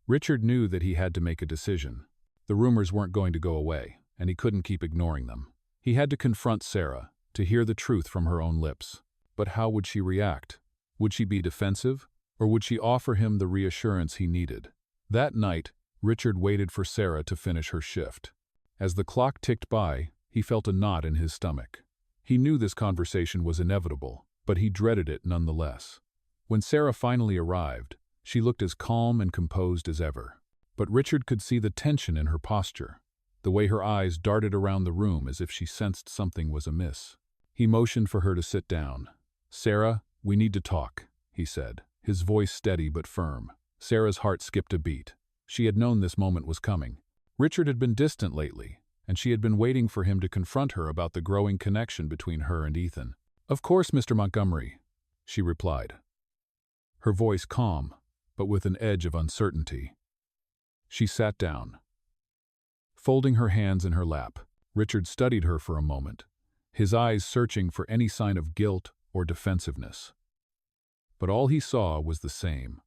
Richard knew that he had to make a decision. The rumors weren't going to go away, and he couldn't keep ignoring them. He had to confront Sarah, to hear the truth from her own lips. But how would she react? Would she be defensive, or would she offer him the reassurance he needed? That night, Richard waited for Sarah to finish her shift. As the clock ticked by, he felt a knot in his stomach. He knew this conversation was inevitable, but he dreaded it nonetheless. When Sarah finally arrived, she looked as calm and composed as ever. But Richard could see the tension in her posture, the way her eyes darted around the room as if she sensed something was amiss. He motioned for her to sit down. "Sarah, we need to talk," he said, his voice steady but firm. Sarah's heart skipped a beat. She had known this moment was coming. Richard had been distant lately, and she had been waiting for him to confront her about the growing connection between her and Ethan. "Of course, Mr. Montgomery," she replied, her voice calm, but with an edge of uncertainty. She sat down. Folding her hands in her lap, Richard studied her for a moment, his eyes searching for any sign of guilt or defensiveness. But all he saw was the same.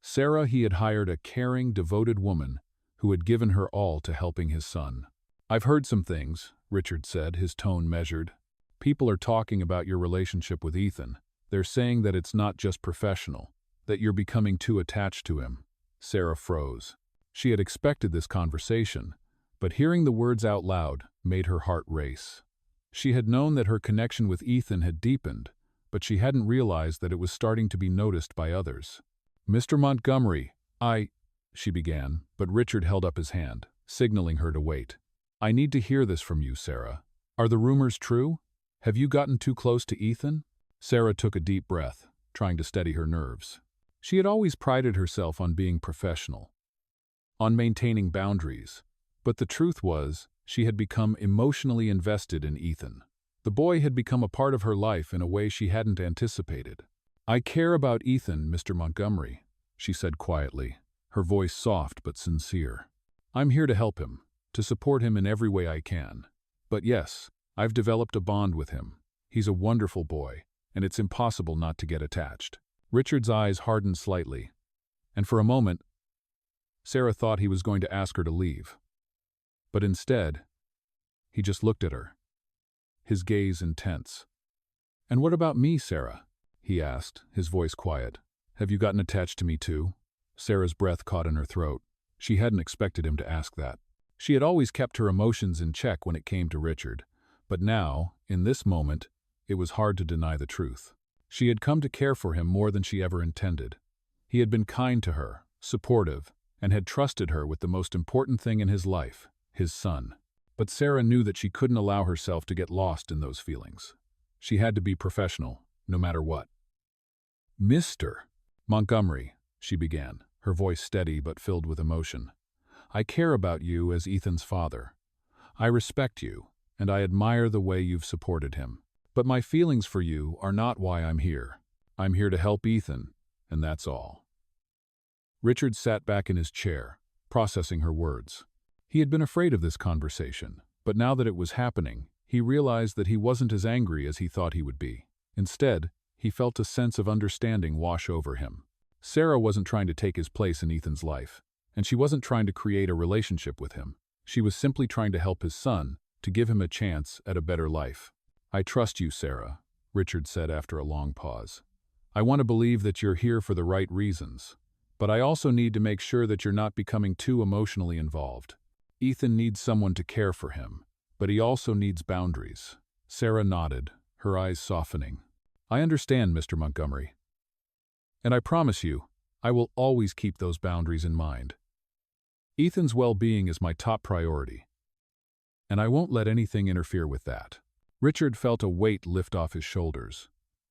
Sarah, he had hired a caring, devoted woman who had given her all to helping his son. "I've heard some things," Richard said, his tone measured. "People are talking about your relationship with Ethan. They're saying that it's not just professional, that you're becoming too attached to him." Sarah froze. She had expected this conversation, but hearing the words out loud made her heart race. She had known that her connection with Ethan had deepened, but she hadn't realized that it was starting to be noticed by others. "Mr. Montgomery, she began, but Richard held up his hand, signaling her to wait. "I need to hear this from you, Sarah. Are the rumors true? Have you gotten too close to Ethan?" Sarah took a deep breath, trying to steady her nerves. She had always prided herself on being professional, on maintaining boundaries, but the truth was, she had become emotionally invested in Ethan. The boy had become a part of her life in a way she hadn't anticipated. "I care about Ethan, Mr. Montgomery," she said quietly, her voice soft but sincere. "I'm here to help him, to support him in every way I can. But yes, I've developed a bond with him. He's a wonderful boy, and it's impossible not to get attached." Richard's eyes hardened slightly, and for a moment, Sarah thought he was going to ask her to leave. But instead, he just looked at her, his gaze intense. "And what about me, Sarah?" he asked, his voice quiet. "Have you gotten attached to me too?" Sarah's breath caught in her throat. She hadn't expected him to ask that. She had always kept her emotions in check when it came to Richard, but now, in this moment, it was hard to deny the truth. She had come to care for him more than she ever intended. He had been kind to her, supportive, and had trusted her with the most important thing in his life, his son. But Sarah knew that she couldn't allow herself to get lost in those feelings. She had to be professional, no matter what. "Mr. Montgomery," she began, her voice steady but filled with emotion. "I care about you as Ethan's father. I respect you, and I admire the way you've supported him. But my feelings for you are not why I'm here. I'm here to help Ethan, and that's all." Richard sat back in his chair, processing her words. He had been afraid of this conversation, but now that it was happening, he realized that he wasn't as angry as he thought he would be. Instead, he felt a sense of understanding wash over him. Sarah wasn't trying to take his place in Ethan's life, and she wasn't trying to create a relationship with him. She was simply trying to help his son, to give him a chance at a better life. "I trust you, Sarah," Richard said after a long pause. "I want to believe that you're here for the right reasons, but I also need to make sure that you're not becoming too emotionally involved. Ethan needs someone to care for him, but he also needs boundaries." Sarah nodded, her eyes softening. "I understand, Mr. Montgomery. And I promise you, I will always keep those boundaries in mind. Ethan's well-being is my top priority, and I won't let anything interfere with that." Richard felt a weight lift off his shoulders.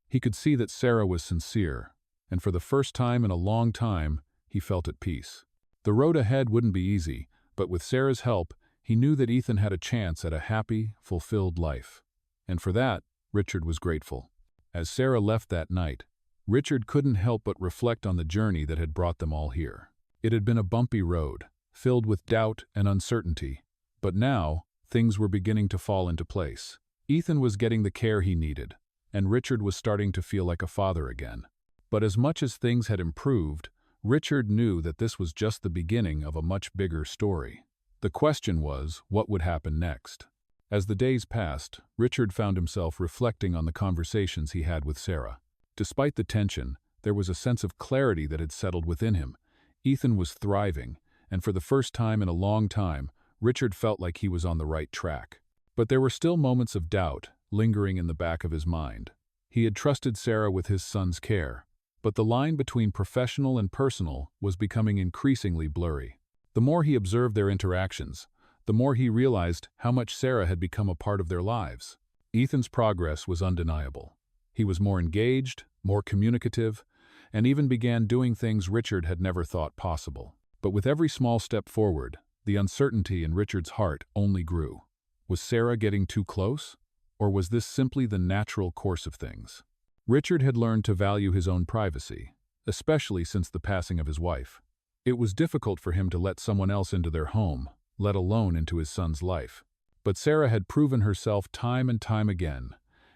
He could see that Sarah was sincere, and for the first time in a long time, he felt at peace. The road ahead wouldn't be easy, but with Sarah's help, he knew that Ethan had a chance at a happy, fulfilled life. And for that, Richard was grateful. As Sarah left that night, Richard couldn't help but reflect on the journey that had brought them all here. It had been a bumpy road, filled with doubt and uncertainty, but now, things were beginning to fall into place. Ethan was getting the care he needed, and Richard was starting to feel like a father again. But as much as things had improved, Richard knew that this was just the beginning of a much bigger story. The question was, what would happen next? As the days passed, Richard found himself reflecting on the conversations he had with Sarah. Despite the tension, there was a sense of clarity that had settled within him. Ethan was thriving, and for the first time in a long time, Richard felt like he was on the right track. But there were still moments of doubt lingering in the back of his mind. He had trusted Sarah with his son's care, but the line between professional and personal was becoming increasingly blurry. The more he observed their interactions, the more he realized how much Sarah had become a part of their lives. Ethan's progress was undeniable. He was more engaged, more communicative, and even began doing things Richard had never thought possible. But with every small step forward, the uncertainty in Richard's heart only grew. Was Sarah getting too close? Or was this simply the natural course of things? Richard had learned to value his own privacy, especially since the passing of his wife. It was difficult for him to let someone else into their home, let alone into his son's life. But Sarah had proven herself time and time again,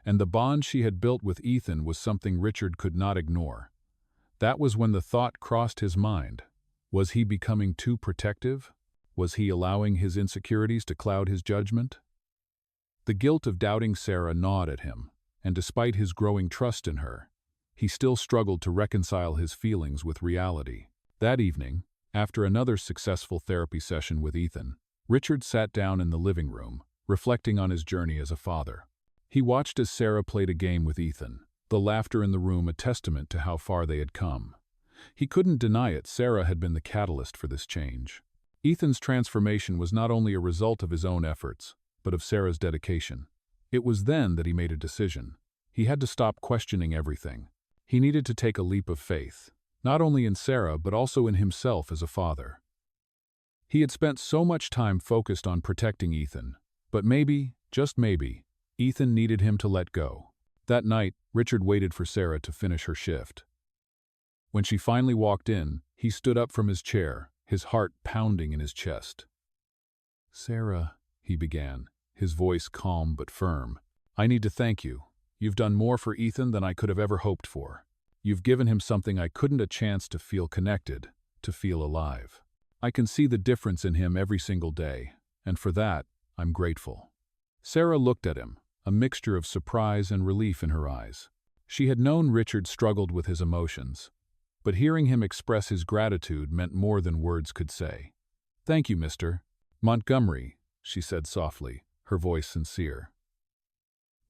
and the bond she had built with Ethan was something Richard could not ignore. That was when the thought crossed his mind. Was he becoming too protective? Was he allowing his insecurities to cloud his judgment? The guilt of doubting Sarah gnawed at him, and despite his growing trust in her, he still struggled to reconcile his feelings with reality. That evening, after another successful therapy session with Ethan, Richard sat down in the living room, reflecting on his journey as a father. He watched as Sarah played a game with Ethan, the laughter in the room a testament to how far they had come. He couldn't deny it, Sarah had been the catalyst for this change. Ethan's transformation was not only a result of his own efforts, but of Sarah's dedication. It was then that he made a decision. He had to stop questioning everything. He needed to take a leap of faith, not only in Sarah but also in himself as a father. He had spent so much time focused on protecting Ethan, but maybe, just maybe, Ethan needed him to let go. That night, Richard waited for Sarah to finish her shift. When she finally walked in, he stood up from his chair, his heart pounding in his chest. "Sarah," he began, his voice calm but firm, "I need to thank you. You've done more for Ethan than I could have ever hoped for. You've given him something I couldn't, a chance to feel connected, to feel alive. I can see the difference in him every single day, and for that, I'm grateful." Sarah looked at him, a mixture of surprise and relief in her eyes. She had known Richard struggled with his emotions, but hearing him express his gratitude meant more than words could say. "Thank you, Mr. Montgomery," she said softly, her voice sincere.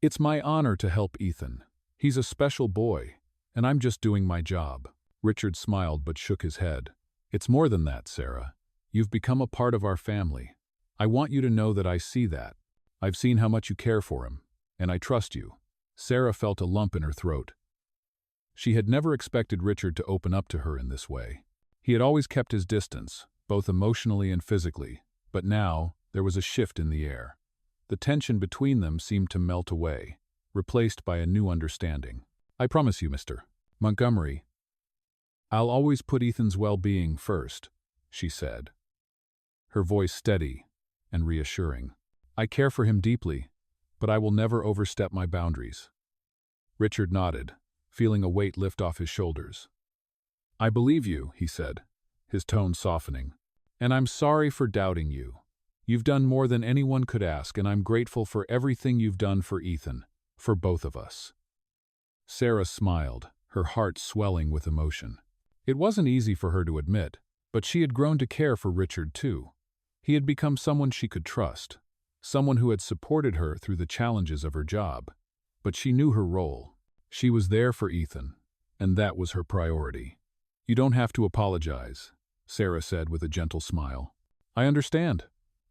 "It's my honor to help Ethan. He's a special boy, and I'm just doing my job." Richard smiled but shook his head. "It's more than that, Sarah. You've become a part of our family. I want you to know that I see that. I've seen how much you care for him, and I trust you." Sarah felt a lump in her throat. She had never expected Richard to open up to her in this way. He had always kept his distance, both emotionally and physically, but now there was a shift in the air. The tension between them seemed to melt away, replaced by a new understanding. "I promise you, Mr. Montgomery, I'll always put Ethan's well-being first," she said, her voice steady and reassuring. "I care for him deeply, but I will never overstep my boundaries." Richard nodded, feeling a weight lift off his shoulders. "I believe you," he said, his tone softening. "And I'm sorry for doubting you. You've done more than anyone could ask, and I'm grateful for everything you've done for Ethan, for both of us." Sarah smiled, her heart swelling with emotion. It wasn't easy for her to admit, but she had grown to care for Richard too. He had become someone she could trust, someone who had supported her through the challenges of her job. But she knew her role. She was there for Ethan, and that was her priority. "You don't have to apologize," Sarah said with a gentle smile. "I understand.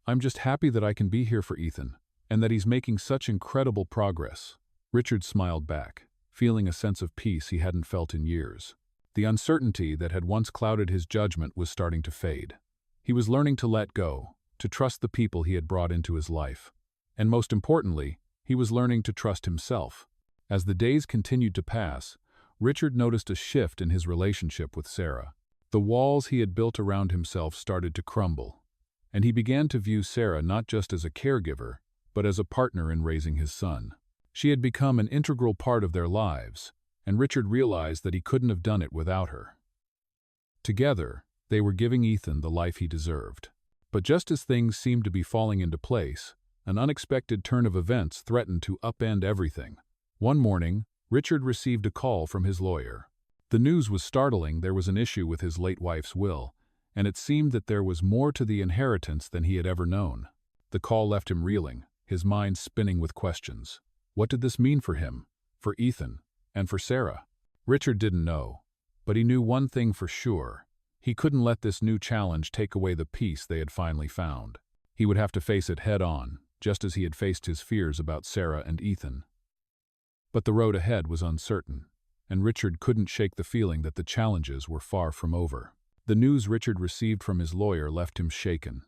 I'm just happy that I can be here for Ethan, and that he's making such incredible progress." Richard smiled back, feeling a sense of peace he hadn't felt in years. The uncertainty that had once clouded his judgment was starting to fade. He was learning to let go, to trust the people he had brought into his life. And most importantly, he was learning to trust himself. As the days continued to pass, Richard noticed a shift in his relationship with Sarah. The walls he had built around himself started to crumble, and he began to view Sarah not just as a caregiver, but as a partner in raising his son. She had become an integral part of their lives, and Richard realized that he couldn't have done it without her. Together, they were giving Ethan the life he deserved. But just as things seemed to be falling into place, an unexpected turn of events threatened to upend everything. One morning, Richard received a call from his lawyer. The news was startling. There was an issue with his late wife's will, and it seemed that there was more to the inheritance than he had ever known. The call left him reeling, his mind spinning with questions. What did this mean for him, for Ethan, and for Sarah? Richard didn't know, but he knew one thing for sure. He couldn't let this new challenge take away the peace they had finally found. He would have to face it head-on, just as he had faced his fears about Sarah and Ethan. But the road ahead was uncertain, and Richard couldn't shake the feeling that the challenges were far from over. The news Richard received from his lawyer left him shaken.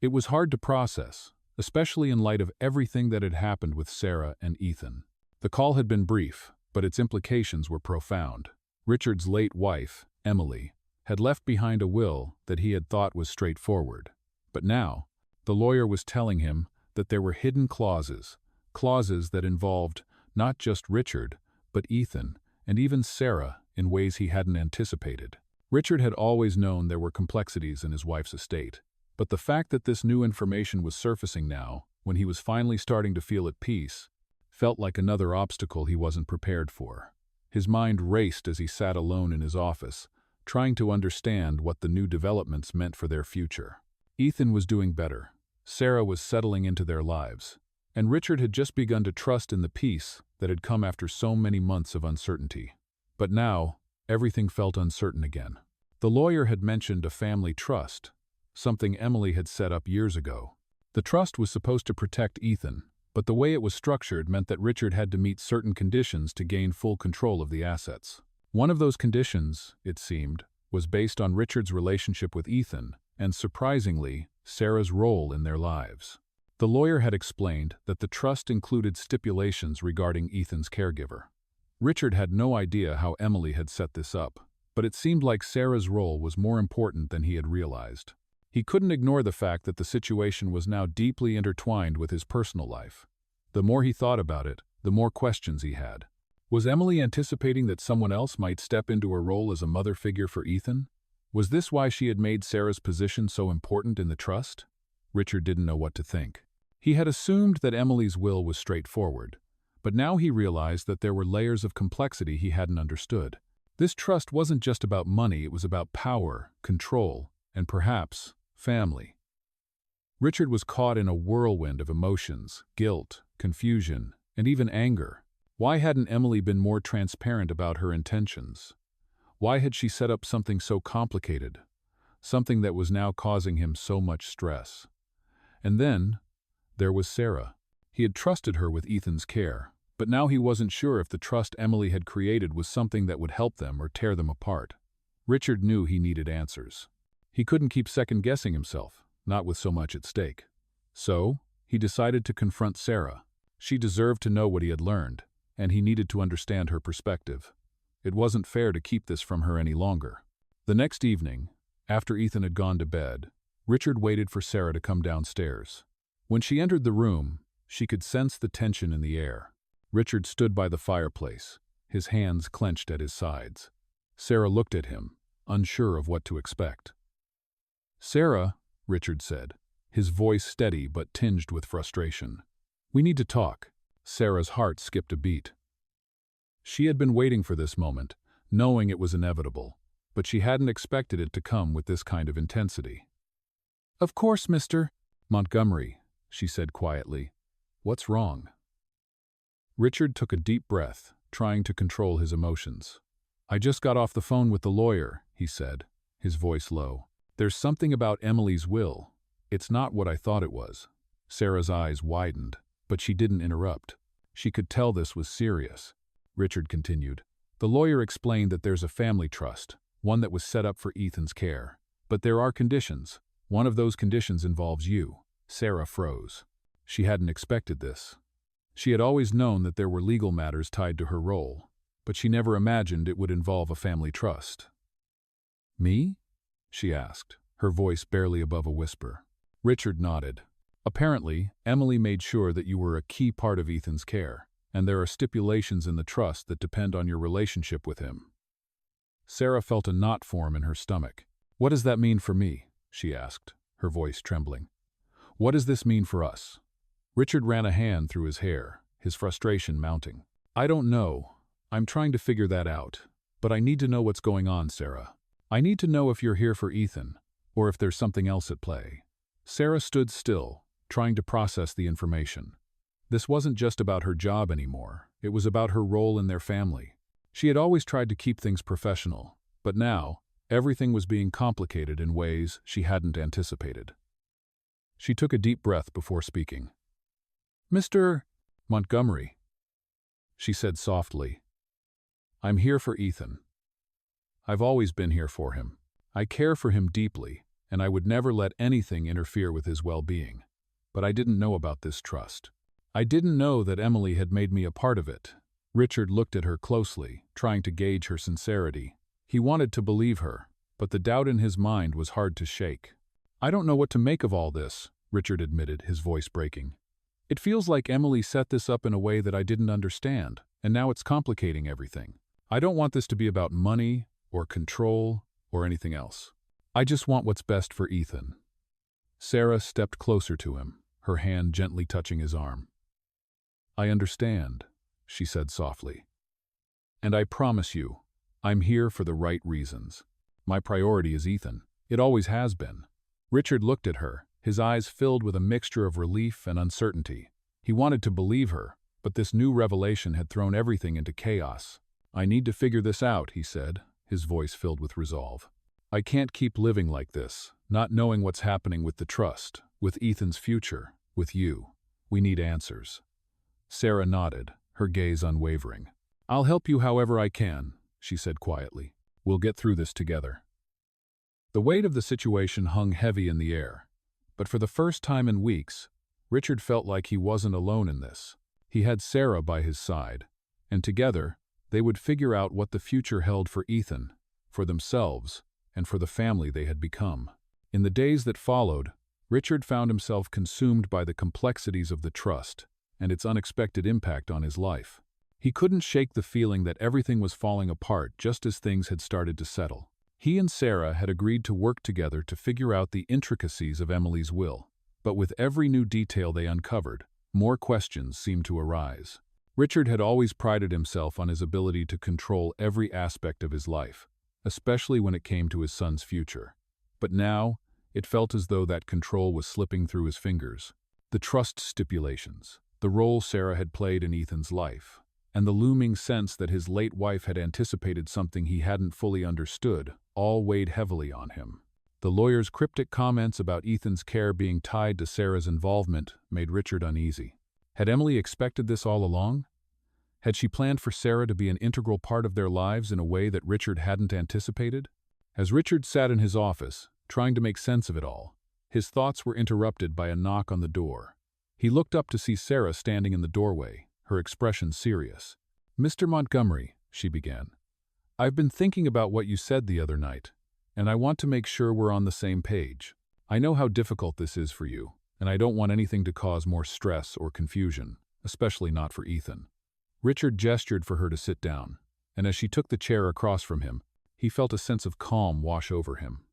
It was hard to process, especially in light of everything that had happened with Sarah and Ethan. The call had been brief, but its implications were profound. Richard's late wife, Emily, had left behind a will that he had thought was straightforward. But now, the lawyer was telling him that there were hidden clauses that involved not just Richard, but Ethan, and even Sarah in ways he hadn't anticipated. Richard had always known there were complexities in his wife's estate, but the fact that this new information was surfacing now, when he was finally starting to feel at peace, felt like another obstacle he wasn't prepared for. His mind raced as he sat alone in his office, trying to understand what the new developments meant for their future. Ethan was doing better. Sarah was settling into their lives, and Richard had just begun to trust in the peace that had come after so many months of uncertainty. But now, everything felt uncertain again. The lawyer had mentioned a family trust, something Emily had set up years ago. The trust was supposed to protect Ethan, but the way it was structured meant that Richard had to meet certain conditions to gain full control of the assets. One of those conditions, it seemed, was based on Richard's relationship with Ethan and, surprisingly, Sarah's role in their lives. The lawyer had explained that the trust included stipulations regarding Ethan's caregiver. Richard had no idea how Emily had set this up, but it seemed like Sarah's role was more important than he had realized. He couldn't ignore the fact that the situation was now deeply intertwined with his personal life. The more he thought about it, the more questions he had. Was Emily anticipating that someone else might step into her role as a mother figure for Ethan? Was this why she had made Sarah's position so important in the trust? Richard didn't know what to think. He had assumed that Emily's will was straightforward, but now he realized that there were layers of complexity he hadn't understood. This trust wasn't just about money, it was about power, control, and perhaps family. Richard was caught in a whirlwind of emotions, guilt, confusion, and even anger. Why hadn't Emily been more transparent about her intentions? Why had she set up something so complicated, something that was now causing him so much stress? And then, there was Sarah. He had trusted her with Ethan's care, but now he wasn't sure if the trust Emily had created was something that would help them or tear them apart. Richard knew he needed answers. He couldn't keep second-guessing himself, not with so much at stake. So, he decided to confront Sarah. She deserved to know what he had learned, and he needed to understand her perspective. It wasn't fair to keep this from her any longer. The next evening, after Ethan had gone to bed, Richard waited for Sarah to come downstairs. When she entered the room, she could sense the tension in the air. Richard stood by the fireplace, his hands clenched at his sides. Sarah looked at him, unsure of what to expect. "Sarah," Richard said, his voice steady but tinged with frustration. "We need to talk." Sarah's heart skipped a beat. She had been waiting for this moment, knowing it was inevitable, but she hadn't expected it to come with this kind of intensity. "Of course, Mr. Montgomery," she said quietly. "What's wrong?" Richard took a deep breath, trying to control his emotions. "I just got off the phone with the lawyer," he said, his voice low. "There's something about Emily's will. It's not what I thought it was." Sarah's eyes widened, but she didn't interrupt. She could tell this was serious. Richard continued. "The lawyer explained that there's a family trust, one that was set up for Ethan's care. But there are conditions. One of those conditions involves you." Sarah froze. She hadn't expected this. She had always known that there were legal matters tied to her role, but she never imagined it would involve a family trust. "Me?" she asked, her voice barely above a whisper. Richard nodded. "Apparently, Emily made sure that you were a key part of Ethan's care, and there are stipulations in the trust that depend on your relationship with him." Sarah felt a knot form in her stomach. "What does that mean for me?" she asked, her voice trembling. "What does this mean for us?" Richard ran a hand through his hair, his frustration mounting. "I don't know. I'm trying to figure that out. But I need to know what's going on, Sarah. I need to know if you're here for Ethan, or if there's something else at play." Sarah stood still, trying to process the information. This wasn't just about her job anymore. It was about her role in their family. She had always tried to keep things professional, but now, everything was being complicated in ways she hadn't anticipated. She took a deep breath before speaking. "Mr. Montgomery," she said softly, "I'm here for Ethan. I've always been here for him. I care for him deeply, and I would never let anything interfere with his well-being. But I didn't know about this trust. I didn't know that Emily had made me a part of it." Richard looked at her closely, trying to gauge her sincerity. He wanted to believe her, but the doubt in his mind was hard to shake. "I don't know what to make of all this," Richard admitted, his voice breaking. "It feels like Emily set this up in a way that I didn't understand, and now it's complicating everything. I don't want this to be about money, or control, or anything else. I just want what's best for Ethan." Sarah stepped closer to him, her hand gently touching his arm. "I understand," she said softly. "And I promise you, I'm here for the right reasons. My priority is Ethan. It always has been." Richard looked at her, his eyes filled with a mixture of relief and uncertainty. He wanted to believe her, but this new revelation had thrown everything into chaos. "I need to figure this out," he said, his voice filled with resolve. "I can't keep living like this, not knowing what's happening with the trust, with Ethan's future, with you. We need answers." Sarah nodded, her gaze unwavering. "I'll help you however I can," she said quietly. "We'll get through this together." The weight of the situation hung heavy in the air, but for the first time in weeks, Richard felt like he wasn't alone in this. He had Sarah by his side, and together, they would figure out what the future held for Ethan, for themselves, and for the family they had become. In the days that followed, Richard found himself consumed by the complexities of the trust and its unexpected impact on his life. He couldn't shake the feeling that everything was falling apart just as things had started to settle. He and Sarah had agreed to work together to figure out the intricacies of Emily's will. But with every new detail they uncovered, more questions seemed to arise. Richard had always prided himself on his ability to control every aspect of his life, especially when it came to his son's future. But now, it felt as though that control was slipping through his fingers. The trust stipulations, the role Sarah had played in Ethan's life, and the looming sense that his late wife had anticipated something he hadn't fully understood, all weighed heavily on him. The lawyer's cryptic comments about Ethan's care being tied to Sarah's involvement made Richard uneasy. Had Emily expected this all along? Had she planned for Sarah to be an integral part of their lives in a way that Richard hadn't anticipated? As Richard sat in his office, trying to make sense of it all, his thoughts were interrupted by a knock on the door. He looked up to see Sarah standing in the doorway, her expression serious. "Mr. Montgomery," she began, "I've been thinking about what you said the other night, and I want to make sure we're on the same page. I know how difficult this is for you, and I don't want anything to cause more stress or confusion, especially not for Ethan." Richard gestured for her to sit down, and as she took the chair across from him, he felt a sense of calm wash over him.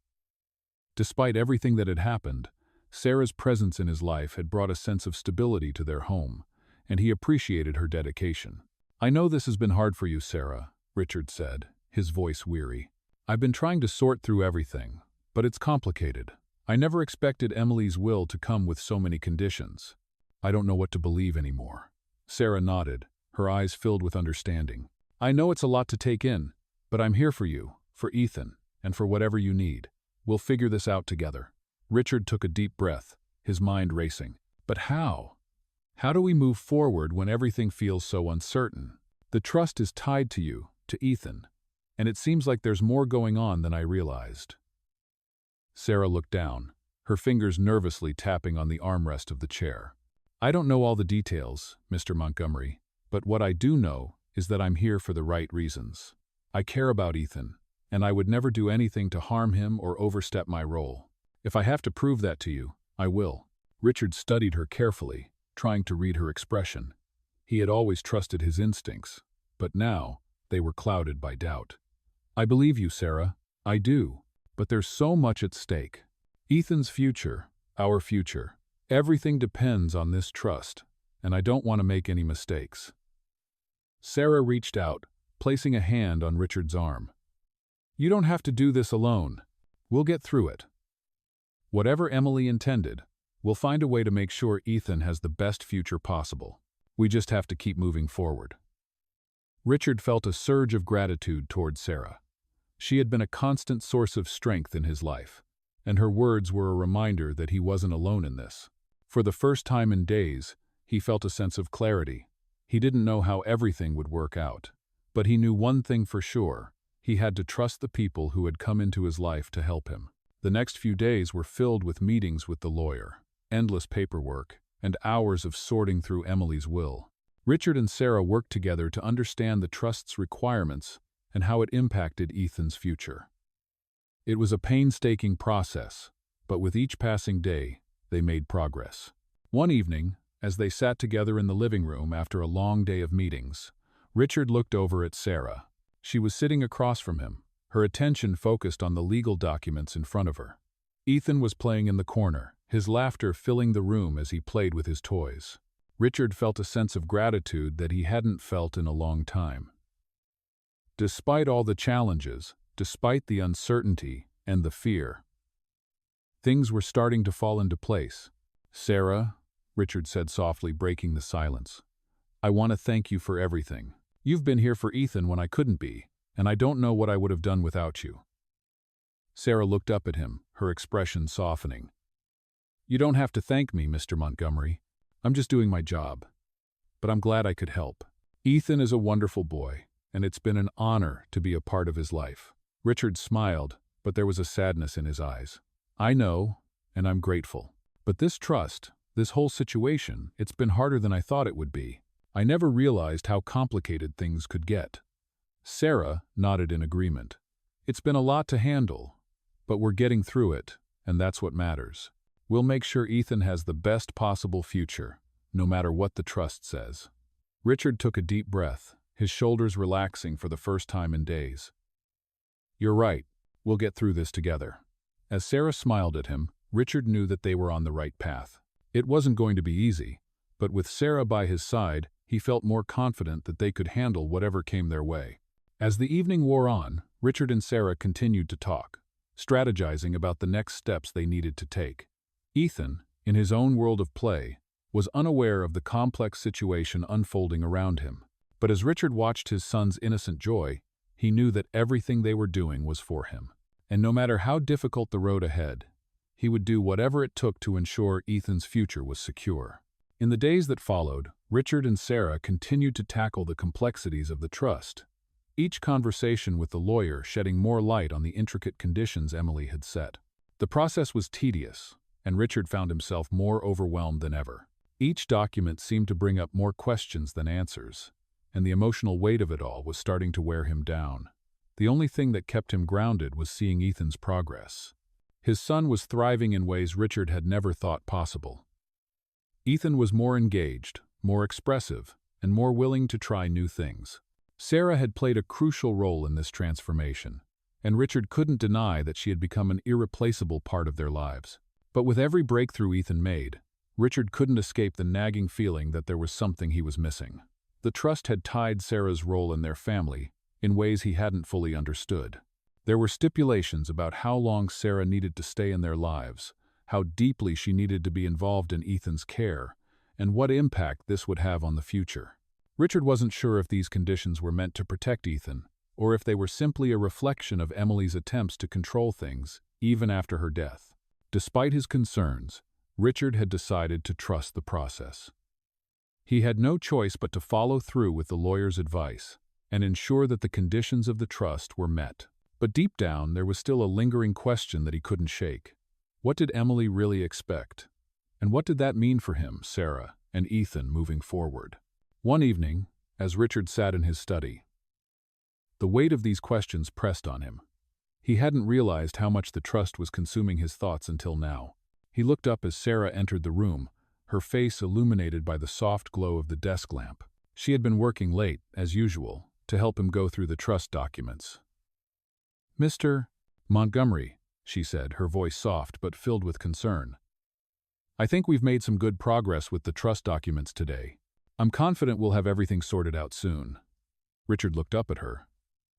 Despite everything that had happened, Sarah's presence in his life had brought a sense of stability to their home, and he appreciated her dedication. "I know this has been hard for you, Sarah," Richard said, his voice weary. "I've been trying to sort through everything, but it's complicated. I never expected Emily's will to come with so many conditions. I don't know what to believe anymore." Sarah nodded, her eyes filled with understanding. "I know it's a lot to take in, but I'm here for you, for Ethan, and for whatever you need. We'll figure this out together." Richard took a deep breath, his mind racing. But how? How do we move forward when everything feels so uncertain? The trust is tied to you, to Ethan, and it seems like there's more going on than I realized. Sarah looked down, her fingers nervously tapping on the armrest of the chair. "I don't know all the details, Mr. Montgomery, but what I do know is that I'm here for the right reasons. I care about Ethan, and I would never do anything to harm him or overstep my role. If I have to prove that to you, I will." Richard studied her carefully, trying to read her expression. He had always trusted his instincts, but now they were clouded by doubt. "I believe you, Sarah. I do. But there's so much at stake. Ethan's future, our future. Everything depends on this trust, and I don't want to make any mistakes." Sarah reached out, placing a hand on Richard's arm. "You don't have to do this alone. We'll get through it. Whatever Emily intended, we'll find a way to make sure Ethan has the best future possible. We just have to keep moving forward." Richard felt a surge of gratitude toward Sarah. She had been a constant source of strength in his life, and her words were a reminder that he wasn't alone in this. For the first time in days, he felt a sense of clarity. He didn't know how everything would work out, but he knew one thing for sure: he had to trust the people who had come into his life to help him. The next few days were filled with meetings with the lawyer, endless paperwork, and hours of sorting through Emily's will. Richard and Sarah worked together to understand the trust's requirements and how it impacted Ethan's future. It was a painstaking process, but with each passing day, they made progress. One evening, as they sat together in the living room after a long day of meetings, Richard looked over at Sarah. She was sitting across from him, her attention focused on the legal documents in front of her. Ethan was playing in the corner, his laughter filling the room as he played with his toys. Richard felt a sense of gratitude that he hadn't felt in a long time. Despite all the challenges, despite the uncertainty and the fear, things were starting to fall into place. "Sarah," Richard said softly, breaking the silence, "I want to thank you for everything. You've been here for Ethan when I couldn't be, and I don't know what I would have done without you." Sarah looked up at him, her expression softening. "You don't have to thank me, Mr. Montgomery. I'm just doing my job. But I'm glad I could help. Ethan is a wonderful boy, and it's been an honor to be a part of his life." Richard smiled, but there was a sadness in his eyes. "I know, and I'm grateful. But this trust, this whole situation, it's been harder than I thought it would be. I never realized how complicated things could get." Sarah nodded in agreement. "It's been a lot to handle, but we're getting through it, and that's what matters. We'll make sure Ethan has the best possible future, no matter what the trust says." Richard took a deep breath, his shoulders relaxing for the first time in days. "You're right. We'll get through this together." As Sarah smiled at him, Richard knew that they were on the right path. It wasn't going to be easy, but with Sarah by his side, he felt more confident that they could handle whatever came their way. As the evening wore on, Richard and Sarah continued to talk, strategizing about the next steps they needed to take. Ethan, in his own world of play, was unaware of the complex situation unfolding around him. But as Richard watched his son's innocent joy, he knew that everything they were doing was for him. And no matter how difficult the road ahead, he would do whatever it took to ensure Ethan's future was secure. In the days that followed, Richard and Sarah continued to tackle the complexities of the trust, each conversation with the lawyer shedding more light on the intricate conditions Emily had set. The process was tedious, and Richard found himself more overwhelmed than ever. Each document seemed to bring up more questions than answers, and the emotional weight of it all was starting to wear him down. The only thing that kept him grounded was seeing Ethan's progress. His son was thriving in ways Richard had never thought possible. Ethan was more engaged, more expressive, and more willing to try new things. Sarah had played a crucial role in this transformation, and Richard couldn't deny that she had become an irreplaceable part of their lives. But with every breakthrough Ethan made, Richard couldn't escape the nagging feeling that there was something he was missing. The trust had tied Sarah's role in their family in ways he hadn't fully understood. There were stipulations about how long Sarah needed to stay in their lives, how deeply she needed to be involved in Ethan's care, and what impact this would have on the future. Richard wasn't sure if these conditions were meant to protect Ethan, or if they were simply a reflection of Emily's attempts to control things, even after her death. Despite his concerns, Richard had decided to trust the process. He had no choice but to follow through with the lawyer's advice and ensure that the conditions of the trust were met. But deep down, there was still a lingering question that he couldn't shake. What did Emily really expect? And what did that mean for him, Sarah, and Ethan moving forward? One evening, as Richard sat in his study, the weight of these questions pressed on him. He hadn't realized how much the trust was consuming his thoughts until now. He looked up as Sarah entered the room, her face illuminated by the soft glow of the desk lamp. She had been working late, as usual, to help him go through the trust documents. "Mr. Montgomery," she said, her voice soft but filled with concern. "I think we've made some good progress with the trust documents today. I'm confident we'll have everything sorted out soon." Richard looked up at her,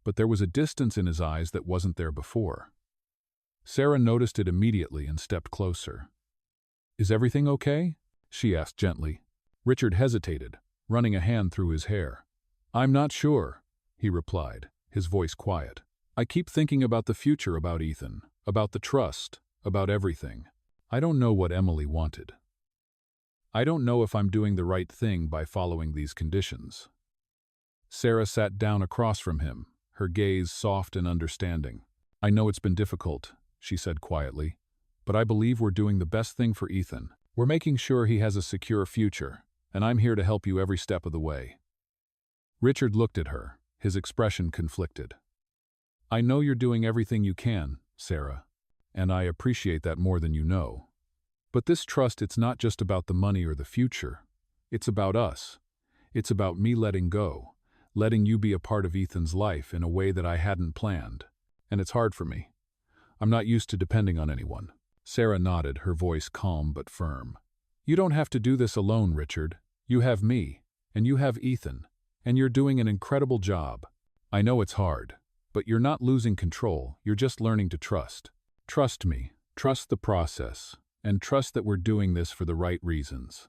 but there was a distance in his eyes that wasn't there before. Sarah noticed it immediately and stepped closer. "Is everything okay?" she asked gently. Richard hesitated, running a hand through his hair. "I'm not sure," he replied, his voice quiet. "I keep thinking about the future, about Ethan, about the trust, about everything. I don't know what Emily wanted. I don't know if I'm doing the right thing by following these conditions." Sarah sat down across from him, her gaze soft and understanding. "I know it's been difficult," she said quietly, "but I believe we're doing the best thing for Ethan. We're making sure he has a secure future, and I'm here to help you every step of the way." Richard looked at her, his expression conflicted. "I know you're doing everything you can, Sarah, and I appreciate that more than you know. But this trust, it's not just about the money or the future. It's about us. It's about me letting go, letting you be a part of Ethan's life in a way that I hadn't planned. And it's hard for me. I'm not used to depending on anyone." Sarah nodded, her voice calm but firm. "You don't have to do this alone, Richard. You have me, and you have Ethan, and you're doing an incredible job. I know it's hard, but you're not losing control, you're just learning to trust. Trust me, trust the process, and trust that we're doing this for the right reasons."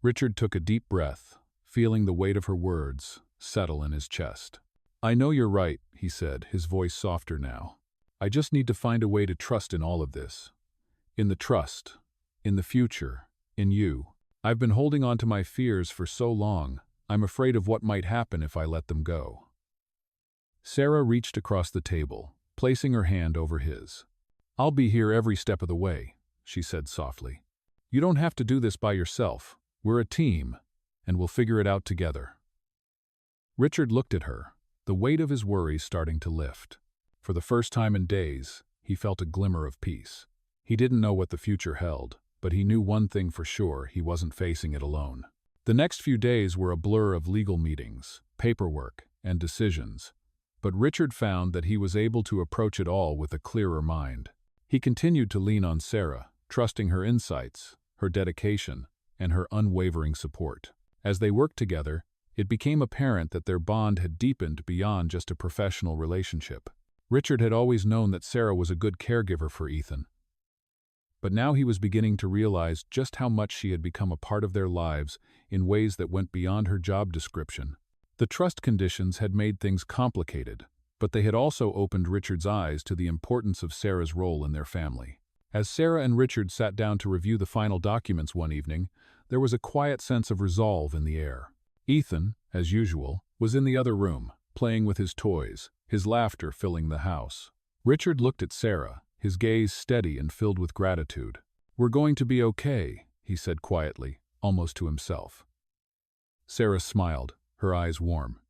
Richard took a deep breath, feeling the weight of her words settle in his chest. "I know you're right," he said, his voice softer now. "I just need to find a way to trust in all of this. In the trust, in the future, in you. I've been holding on to my fears for so long, I'm afraid of what might happen if I let them go." Sarah reached across the table, placing her hand over his. "I'll be here every step of the way," she said softly. "You don't have to do this by yourself. We're a team, and we'll figure it out together." Richard looked at her, the weight of his worries starting to lift. For the first time in days, he felt a glimmer of peace. He didn't know what the future held, but he knew one thing for sure: he wasn't facing it alone. The next few days were a blur of legal meetings, paperwork, and decisions. But Richard found that he was able to approach it all with a clearer mind. He continued to lean on Sarah, trusting her insights, her dedication, and her unwavering support. As they worked together, it became apparent that their bond had deepened beyond just a professional relationship. Richard had always known that Sarah was a good caregiver for Ethan, but now he was beginning to realize just how much she had become a part of their lives in ways that went beyond her job description. The trust conditions had made things complicated, but they had also opened Richard's eyes to the importance of Sarah's role in their family. As Sarah and Richard sat down to review the final documents one evening, there was a quiet sense of resolve in the air. Ethan, as usual, was in the other room, playing with his toys, his laughter filling the house. Richard looked at Sarah, his gaze steady and filled with gratitude. "We're going to be okay," he said quietly, almost to himself. Sarah smiled, her eyes warm.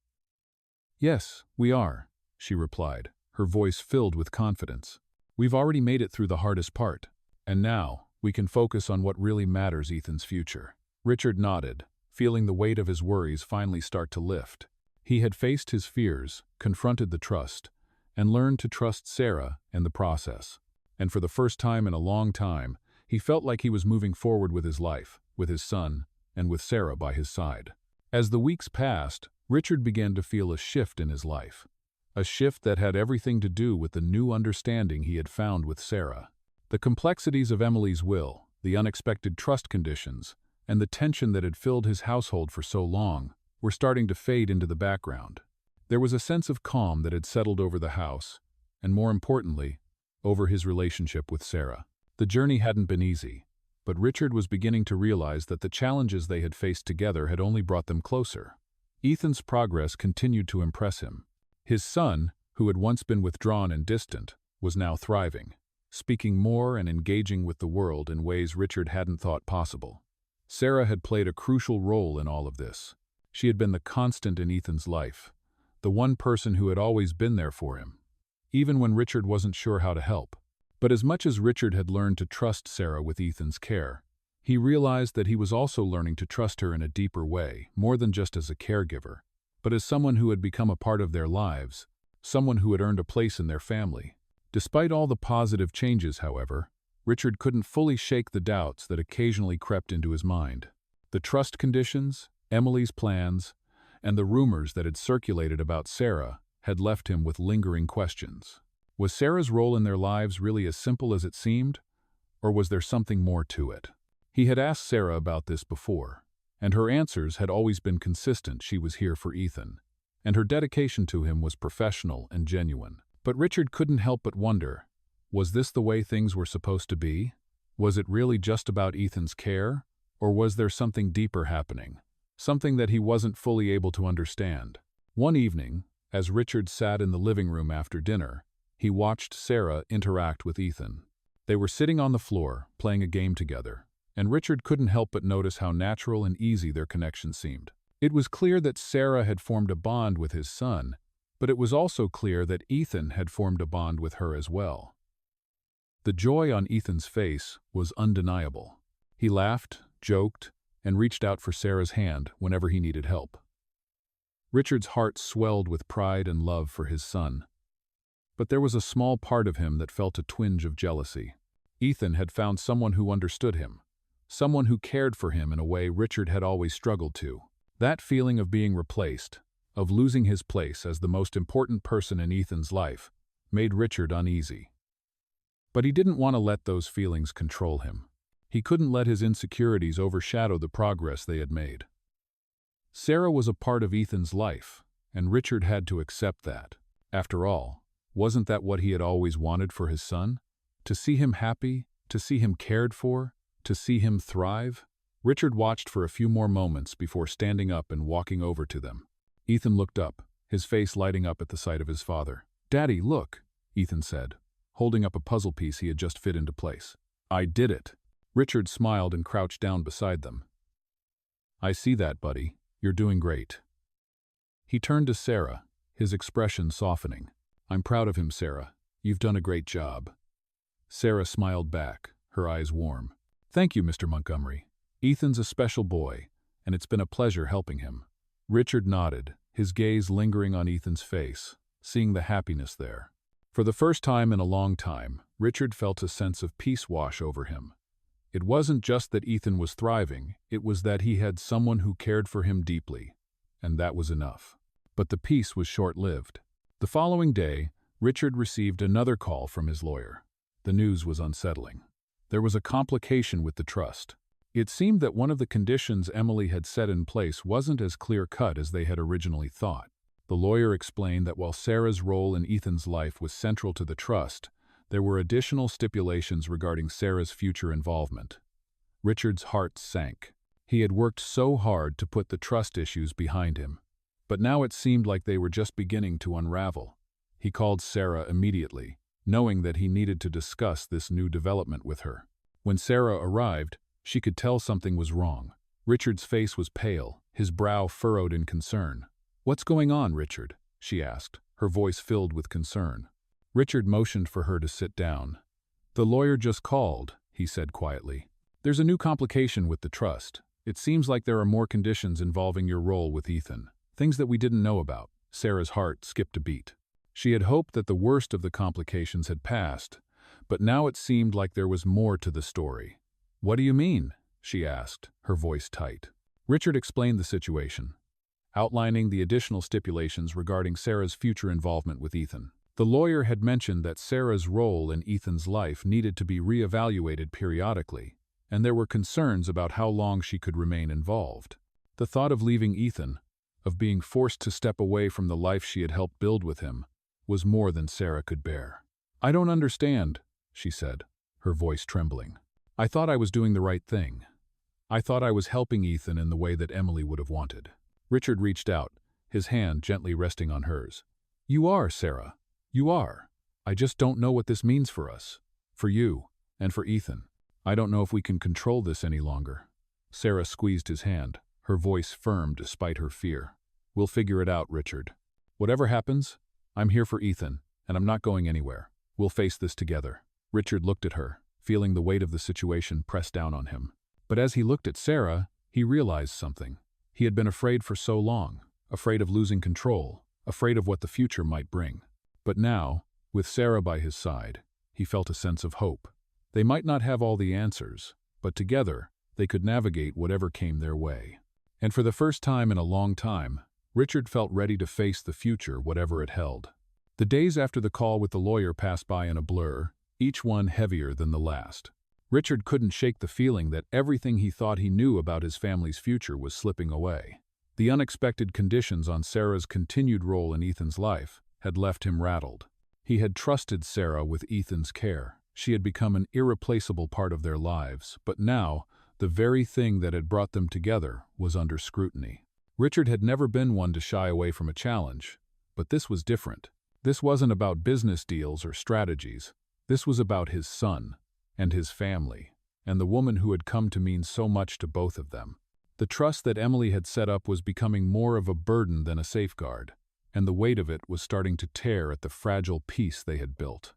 "Yes, we are," she replied, her voice filled with confidence. "We've already made it through the hardest part, and now we can focus on what really matters: Ethan's future." Richard nodded, feeling the weight of his worries finally start to lift. He had faced his fears, confronted the trust, and learned to trust Sarah in the process. And for the first time in a long time, he felt like he was moving forward with his life, with his son, and with Sarah by his side. As the weeks passed, Richard began to feel a shift in his life. A shift that had everything to do with the new understanding he had found with Sarah. The complexities of Emily's will, the unexpected trust conditions, and the tension that had filled his household for so long were starting to fade into the background. There was a sense of calm that had settled over the house, and more importantly, over his relationship with Sarah. The journey hadn't been easy, but Richard was beginning to realize that the challenges they had faced together had only brought them closer. Ethan's progress continued to impress him. His son, who had once been withdrawn and distant, was now thriving, speaking more and engaging with the world in ways Richard hadn't thought possible. Sarah had played a crucial role in all of this. She had been the constant in Ethan's life, the one person who had always been there for him, even when Richard wasn't sure how to help. But as much as Richard had learned to trust Sarah with Ethan's care, he realized that he was also learning to trust her in a deeper way, more than just as a caregiver, but as someone who had become a part of their lives, someone who had earned a place in their family. Despite all the positive changes, however, Richard couldn't fully shake the doubts that occasionally crept into his mind. The trust conditions, Emily's plans, and the rumors that had circulated about Sarah had left him with lingering questions. Was Sarah's role in their lives really as simple as it seemed, or was there something more to it? He had asked Sarah about this before, and her answers had always been consistent: she was here for Ethan, and her dedication to him was professional and genuine. But Richard couldn't help but wonder, was this the way things were supposed to be? Was it really just about Ethan's care, or was there something deeper happening? Something that he wasn't fully able to understand. One evening, as Richard sat in the living room after dinner, he watched Sarah interact with Ethan. They were sitting on the floor, playing a game together, and Richard couldn't help but notice how natural and easy their connection seemed. It was clear that Sarah had formed a bond with his son, but it was also clear that Ethan had formed a bond with her as well. The joy on Ethan's face was undeniable. He laughed, joked, and reached out for Sarah's hand whenever he needed help. Richard's heart swelled with pride and love for his son. But there was a small part of him that felt a twinge of jealousy. Ethan had found someone who understood him, someone who cared for him in a way Richard had always struggled to. That feeling of being replaced, of losing his place as the most important person in Ethan's life, made Richard uneasy. But he didn't want to let those feelings control him. He couldn't let his insecurities overshadow the progress they had made. Sarah was a part of Ethan's life, and Richard had to accept that. After all, wasn't that what he had always wanted for his son? To see him happy, to see him cared for, to see him thrive? Richard watched for a few more moments before standing up and walking over to them. Ethan looked up, his face lighting up at the sight of his father. "Daddy, look," Ethan said, holding up a puzzle piece he had just fit into place. "I did it." Richard smiled and crouched down beside them. "I see that, buddy. You're doing great." He turned to Sarah, his expression softening. "I'm proud of him, Sarah. You've done a great job." Sarah smiled back, her eyes warm. "Thank you, Mr. Montgomery. Ethan's a special boy, and it's been a pleasure helping him." Richard nodded, his gaze lingering on Ethan's face, seeing the happiness there. For the first time in a long time, Richard felt a sense of peace wash over him. It wasn't just that Ethan was thriving, it was that he had someone who cared for him deeply, and that was enough. But the peace was short-lived. The following day, Richard received another call from his lawyer. The news was unsettling. There was a complication with the trust. It seemed that one of the conditions Emily had set in place wasn't as clear-cut as they had originally thought. The lawyer explained that while Sarah's role in Ethan's life was central to the trust, there were additional stipulations regarding Sarah's future involvement. Richard's heart sank. He had worked so hard to put the trust issues behind him, but now it seemed like they were just beginning to unravel. He called Sarah immediately, knowing that he needed to discuss this new development with her. When Sarah arrived, she could tell something was wrong. Richard's face was pale, his brow furrowed in concern. "What's going on, Richard?" she asked, her voice filled with concern. Richard motioned for her to sit down. "The lawyer just called," he said quietly. "There's a new complication with the trust. It seems like there are more conditions involving your role with Ethan, things that we didn't know about." Sarah's heart skipped a beat. She had hoped that the worst of the complications had passed, but now it seemed like there was more to the story. "What do you mean?" she asked, her voice tight. Richard explained the situation, outlining the additional stipulations regarding Sarah's future involvement with Ethan. The lawyer had mentioned that Sarah's role in Ethan's life needed to be reevaluated periodically, and there were concerns about how long she could remain involved. The thought of leaving Ethan, of being forced to step away from the life she had helped build with him, was more than Sarah could bear. "I don't understand," she said, her voice trembling. "I thought I was doing the right thing. I thought I was helping Ethan in the way that Emily would have wanted." Richard reached out, his hand gently resting on hers. "You are, Sarah. You are. I just don't know what this means for us, for you, and for Ethan. I don't know if we can control this any longer." Sarah squeezed his hand, her voice firm despite her fear. "We'll figure it out, Richard. Whatever happens, I'm here for Ethan, and I'm not going anywhere. We'll face this together." Richard looked at her, feeling the weight of the situation press down on him. But as he looked at Sarah, he realized something. He had been afraid for so long, afraid of losing control, afraid of what the future might bring. But now, with Sarah by his side, he felt a sense of hope. They might not have all the answers, but together, they could navigate whatever came their way. And for the first time in a long time, Richard felt ready to face the future, whatever it held. The days after the call with the lawyer passed by in a blur, each one heavier than the last. Richard couldn't shake the feeling that everything he thought he knew about his family's future was slipping away. The unexpected conditions on Sarah's continued role in Ethan's life had left him rattled. He had trusted Sarah with Ethan's care. She had become an irreplaceable part of their lives, but now, the very thing that had brought them together was under scrutiny. Richard had never been one to shy away from a challenge, but this was different. This wasn't about business deals or strategies. This was about his son, and his family, and the woman who had come to mean so much to both of them. The trust that Emily had set up was becoming more of a burden than a safeguard, and the weight of it was starting to tear at the fragile peace they had built.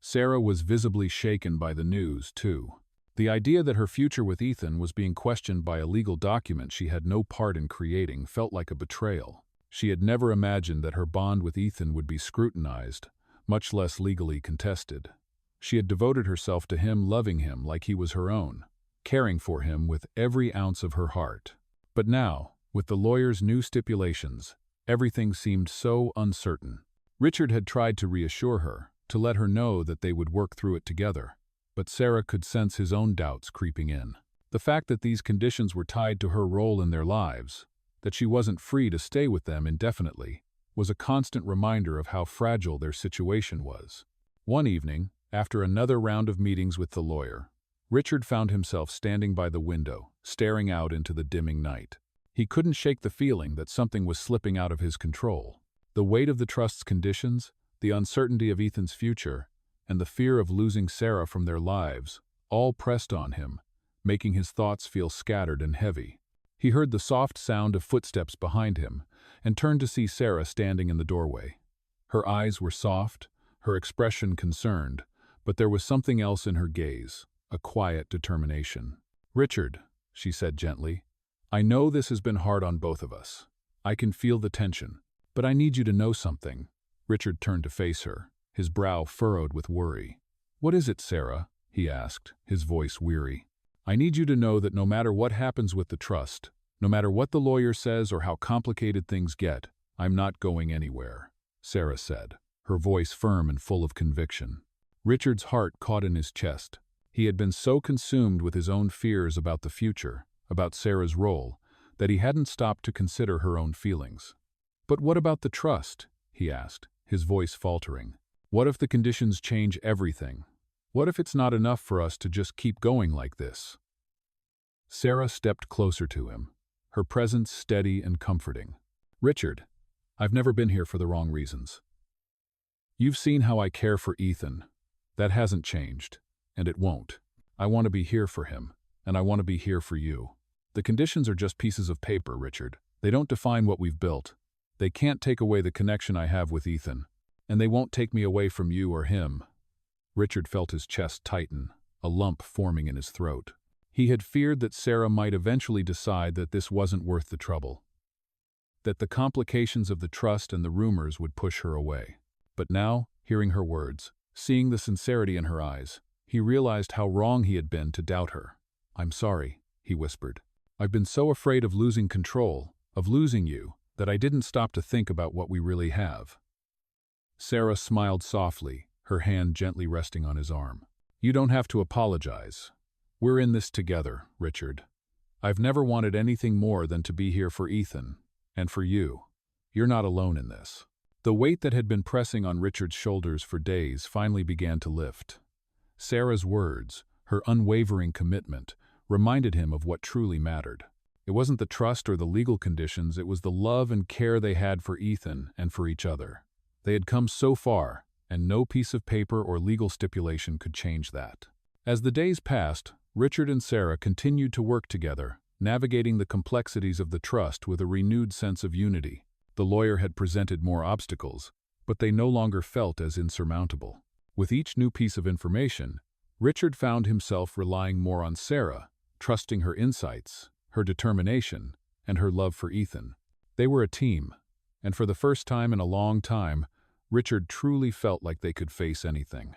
Sarah was visibly shaken by the news, too. The idea that her future with Ethan was being questioned by a legal document she had no part in creating felt like a betrayal. She had never imagined that her bond with Ethan would be scrutinized, much less legally contested. She had devoted herself to him, loving him like he was her own, caring for him with every ounce of her heart. But now, with the lawyer's new stipulations, everything seemed so uncertain. Richard had tried to reassure her, to let her know that they would work through it together, but Sarah could sense his own doubts creeping in. The fact that these conditions were tied to her role in their lives, that she wasn't free to stay with them indefinitely, was a constant reminder of how fragile their situation was. One evening, after another round of meetings with the lawyer, Richard found himself standing by the window, staring out into the dimming night. He couldn't shake the feeling that something was slipping out of his control. The weight of the trust's conditions, the uncertainty of Ethan's future, and the fear of losing Sarah from their lives, all pressed on him, making his thoughts feel scattered and heavy. He heard the soft sound of footsteps behind him and turned to see Sarah standing in the doorway. Her eyes were soft, her expression concerned, but there was something else in her gaze, a quiet determination. "Richard," she said gently, "I know this has been hard on both of us. I can feel the tension, but I need you to know something. Richard turned to face her, his brow furrowed with worry. "What is it, Sarah?" he asked, his voice weary. "I need you to know that no matter what happens with the trust, no matter what the lawyer says or how complicated things get, I'm not going anywhere," Sarah said, her voice firm and full of conviction. Richard's heart caught in his chest. He had been so consumed with his own fears about the future, about Sarah's role, that he hadn't stopped to consider her own feelings. "But what about the trust?" he asked, his voice faltering. "What if the conditions change everything? What if it's not enough for us to just keep going like this?" Sarah stepped closer to him, her presence steady and comforting. "Richard, I've never been here for the wrong reasons. You've seen how I care for Ethan. That hasn't changed, and it won't. I want to be here for him, and I want to be here for you. The conditions are just pieces of paper, Richard. They don't define what we've built. They can't take away the connection I have with Ethan, and they won't take me away from you or him." Richard felt his chest tighten, a lump forming in his throat. He had feared that Sarah might eventually decide that this wasn't worth the trouble, that the complications of the trust and the rumors would push her away. But now, hearing her words, seeing the sincerity in her eyes, he realized how wrong he had been to doubt her. "I'm sorry," he whispered. "I've been so afraid of losing control, of losing you, that I didn't stop to think about what we really have." Sarah smiled softly, her hand gently resting on his arm. "You don't have to apologize. We're in this together, Richard. I've never wanted anything more than to be here for Ethan, and for you. You're not alone in this." The weight that had been pressing on Richard's shoulders for days finally began to lift. Sarah's words, her unwavering commitment, reminded him of what truly mattered. It wasn't the trust or the legal conditions, it was the love and care they had for Ethan and for each other. They had come so far, and no piece of paper or legal stipulation could change that. As the days passed, Richard and Sarah continued to work together, navigating the complexities of the trust with a renewed sense of unity. The lawyer had presented more obstacles, but they no longer felt as insurmountable. With each new piece of information, Richard found himself relying more on Sarah, trusting her insights, her determination, and her love for Ethan. They were a team, and for the first time in a long time, Richard truly felt like they could face anything.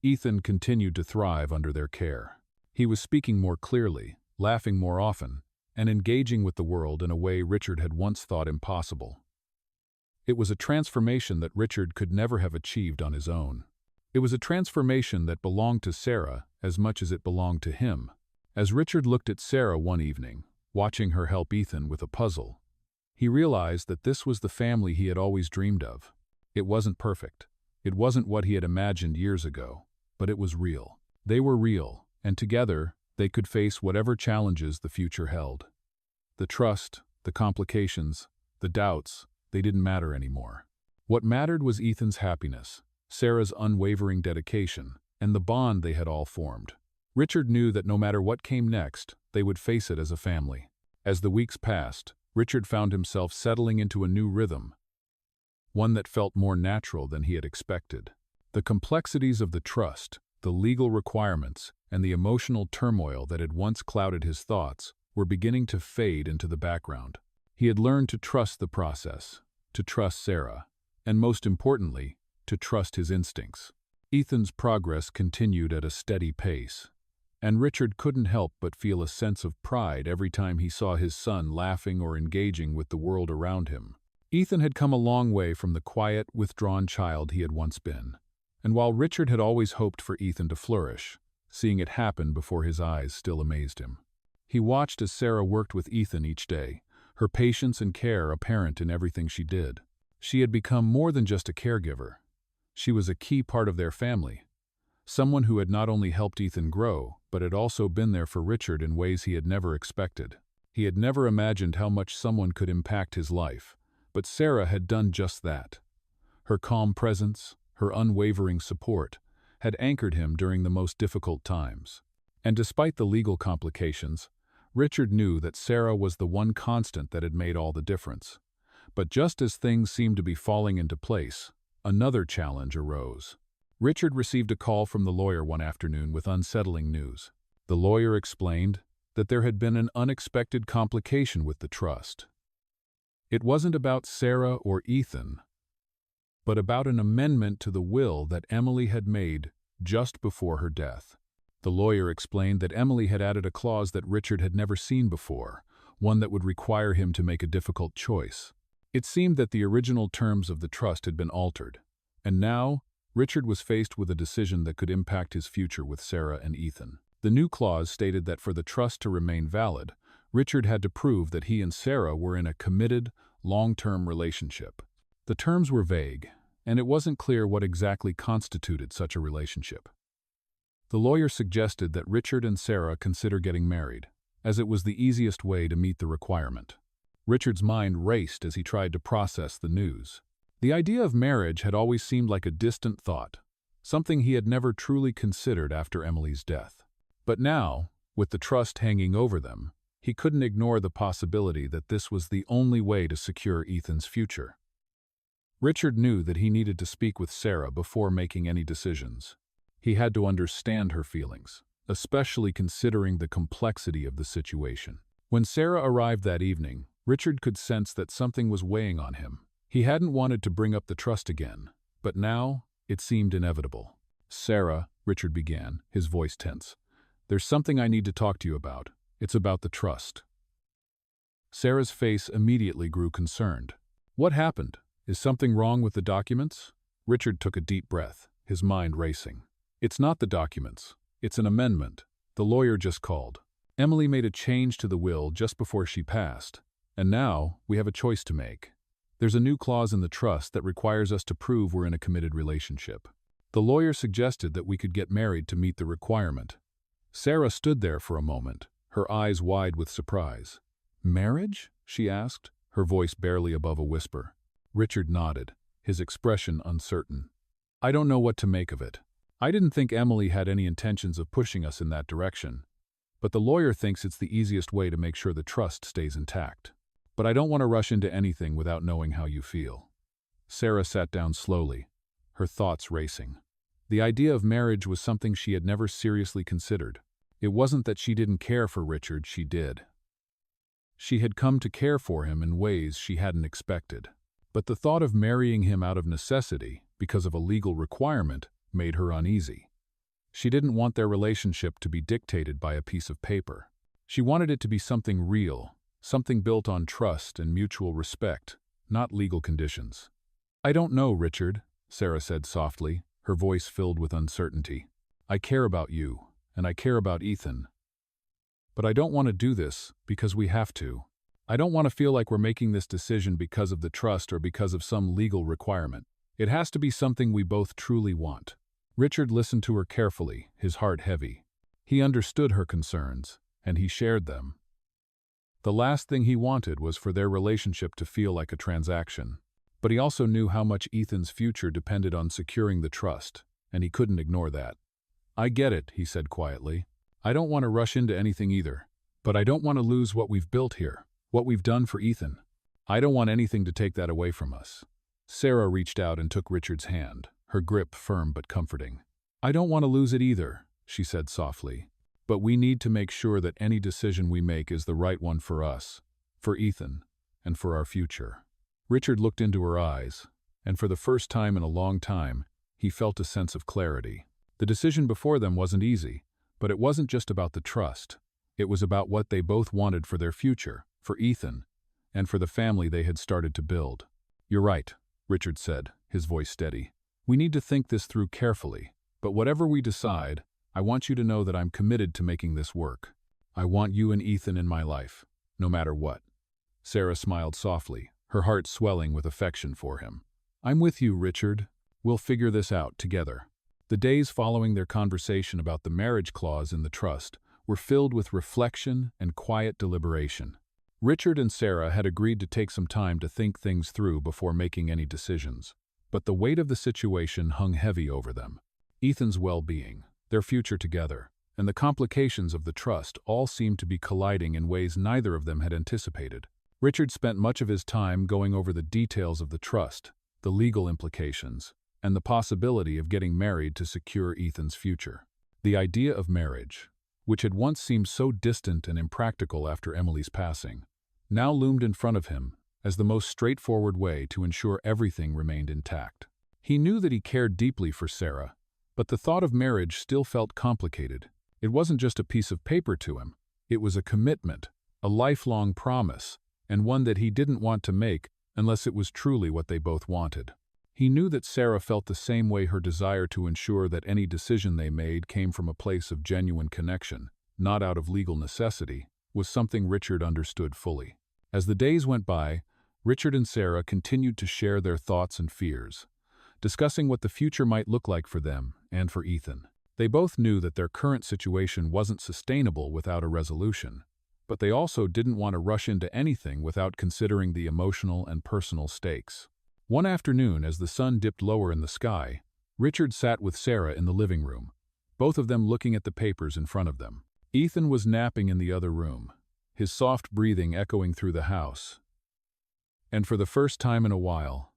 Ethan continued to thrive under their care. He was speaking more clearly, laughing more often, and engaging with the world in a way Richard had once thought impossible. It was a transformation that Richard could never have achieved on his own. It was a transformation that belonged to Sarah as much as it belonged to him. As Richard looked at Sarah one evening, watching her help Ethan with a puzzle, he realized that this was the family he had always dreamed of. It wasn't perfect. It wasn't what he had imagined years ago, but it was real. They were real, and together, they could face whatever challenges the future held. The trust, the complications, the doubts, they didn't matter anymore. What mattered was Ethan's happiness, Sarah's unwavering dedication, and the bond they had all formed. Richard knew that no matter what came next, they would face it as a family. As the weeks passed, Richard found himself settling into a new rhythm, one that felt more natural than he had expected. The complexities of the trust, the legal requirements, and the emotional turmoil that had once clouded his thoughts were beginning to fade into the background. He had learned to trust the process, to trust Sarah, and most importantly, to trust his instincts. Ethan's progress continued at a steady pace, and Richard couldn't help but feel a sense of pride every time he saw his son laughing or engaging with the world around him. Ethan had come a long way from the quiet, withdrawn child he had once been, and while Richard had always hoped for Ethan to flourish, seeing it happen before his eyes still amazed him. He watched as Sarah worked with Ethan each day, her patience and care apparent in everything she did. She had become more than just a caregiver. She was a key part of their family, someone who had not only helped Ethan grow, but had also been there for Richard in ways he had never expected. He had never imagined how much someone could impact his life, but Sarah had done just that. Her calm presence, her unwavering support, had anchored him during the most difficult times. And despite the legal complications, Richard knew that Sarah was the one constant that had made all the difference. But just as things seemed to be falling into place, another challenge arose. Richard received a call from the lawyer one afternoon with unsettling news. The lawyer explained that there had been an unexpected complication with the trust. It wasn't about Sarah or Ethan. but about an amendment to the will that Emily had made just before her death. The lawyer explained that Emily had added a clause that Richard had never seen before, one that would require him to make a difficult choice. It seemed that the original terms of the trust had been altered, and now Richard was faced with a decision that could impact his future with Sarah and Ethan. The new clause stated that for the trust to remain valid, Richard had to prove that he and Sarah were in a committed, long-term relationship. The terms were vague, and it wasn't clear what exactly constituted such a relationship. The lawyer suggested that Richard and Sarah consider getting married, as it was the easiest way to meet the requirement. Richard's mind raced as he tried to process the news. The idea of marriage had always seemed like a distant thought, something he had never truly considered after Emily's death. But now, with the trust hanging over them, he couldn't ignore the possibility that this was the only way to secure Ethan's future. Richard knew that he needed to speak with Sarah before making any decisions. He had to understand her feelings, especially considering the complexity of the situation. When Sarah arrived that evening, Richard could sense that something was weighing on him. He hadn't wanted to bring up the trust again, but now it seemed inevitable. "Sarah," Richard began, his voice tense, "there's something I need to talk to you about. It's about the trust." Sarah's face immediately grew concerned. "What happened? Is something wrong with the documents?" Richard took a deep breath, his mind racing. "It's not the documents. It's an amendment. The lawyer just called. Emily made a change to the will just before she passed, and now we have a choice to make. There's a new clause in the trust that requires us to prove we're in a committed relationship. The lawyer suggested that we could get married to meet the requirement." Sarah stood there for a moment, her eyes wide with surprise. "Marriage?" she asked, her voice barely above a whisper. Richard nodded, his expression uncertain. "I don't know what to make of it. I didn't think Emily had any intentions of pushing us in that direction, but the lawyer thinks it's the easiest way to make sure the trust stays intact. But I don't want to rush into anything without knowing how you feel." Sarah sat down slowly, her thoughts racing. The idea of marriage was something she had never seriously considered. It wasn't that she didn't care for Richard, she did. She had come to care for him in ways she hadn't expected. But the thought of marrying him out of necessity, because of a legal requirement, made her uneasy. She didn't want their relationship to be dictated by a piece of paper. She wanted it to be something real, something built on trust and mutual respect, not legal conditions. "I don't know, Richard," Sarah said softly, her voice filled with uncertainty. "I care about you, and I care about Ethan. But I don't want to do this because we have to. I don't want to feel like we're making this decision because of the trust or because of some legal requirement. It has to be something we both truly want." Richard listened to her carefully, his heart heavy. He understood her concerns, and he shared them. The last thing he wanted was for their relationship to feel like a transaction. But he also knew how much Ethan's future depended on securing the trust, and he couldn't ignore that. "I get it," he said quietly. "I don't want to rush into anything either. But I don't want to lose what we've built here, what we've done for Ethan. I don't want anything to take that away from us." Sarah reached out and took Richard's hand, her grip firm but comforting. "I don't want to lose it either," she said softly. "But we need to make sure that any decision we make is the right one for us, for Ethan, and for our future." Richard looked into her eyes, and for the first time in a long time, he felt a sense of clarity. The decision before them wasn't easy, but it wasn't just about the trust. It was about what they both wanted for their future, for Ethan, and for the family they had started to build. "You're right," Richard said, his voice steady. "We need to think this through carefully, but whatever we decide, I want you to know that I'm committed to making this work. I want you and Ethan in my life, no matter what." Sarah smiled softly, her heart swelling with affection for him. "I'm with you, Richard. We'll figure this out together." The days following their conversation about the marriage clause in the trust were filled with reflection and quiet deliberation. Richard and Sarah had agreed to take some time to think things through before making any decisions. But the weight of the situation hung heavy over them. Ethan's well-being, their future together, and the complications of the trust all seemed to be colliding in ways neither of them had anticipated. Richard spent much of his time going over the details of the trust, the legal implications, and the possibility of getting married to secure Ethan's future. The idea of marriage, which had once seemed so distant and impractical after Emily's passing, now loomed in front of him as the most straightforward way to ensure everything remained intact. He knew that he cared deeply for Sarah, but the thought of marriage still felt complicated. It wasn't just a piece of paper to him. It was a commitment, a lifelong promise, and one that he didn't want to make unless it was truly what they both wanted. He knew that Sarah felt the same way. Her desire to ensure that any decision they made came from a place of genuine connection, not out of legal necessity, was something Richard understood fully. As the days went by, Richard and Sarah continued to share their thoughts and fears, discussing what the future might look like for them and for Ethan. They both knew that their current situation wasn't sustainable without a resolution, but they also didn't want to rush into anything without considering the emotional and personal stakes. One afternoon, as the sun dipped lower in the sky, Richard sat with Sarah in the living room, both of them looking at the papers in front of them. Ethan was napping in the other room, his soft breathing echoing through the house. And for the first time in a while,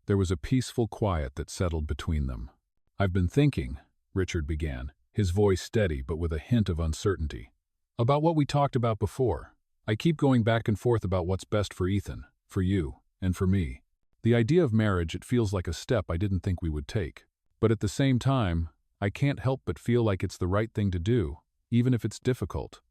there was a peaceful quiet that settled between them. "I've been thinking," Richard began, his voice steady but with a hint of uncertainty, "about what we talked about before. I keep going back and forth about what's best for Ethan, for you, and for me. The idea of marriage, it feels like a step I didn't think we would take. But at the same time, I can't help but feel like it's the right thing to do, even if it's difficult."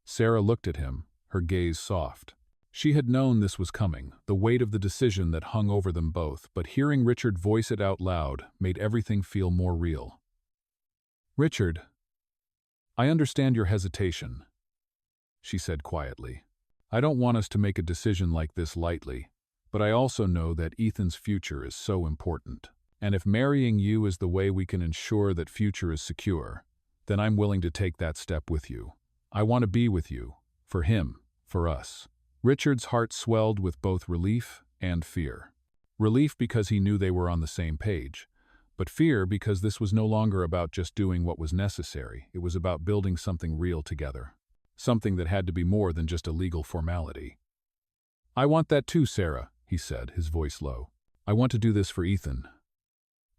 Sarah looked at him, her gaze soft. She had known this was coming, the weight of the decision that hung over them both, but hearing Richard voice it out loud made everything feel more real. "Richard, I understand your hesitation," she said quietly. "I don't want us to make a decision like this lightly, but I also know that Ethan's future is so important. And if marrying you is the way we can ensure that future is secure, then I'm willing to take that step with you. I want to be with you, for him, for us." Richard's heart swelled with both relief and fear. Relief because he knew they were on the same page, but fear because this was no longer about just doing what was necessary. It was about building something real together, something that had to be more than just a legal formality. "I want that too, Sarah," he said, his voice low. "I want to do this for Ethan.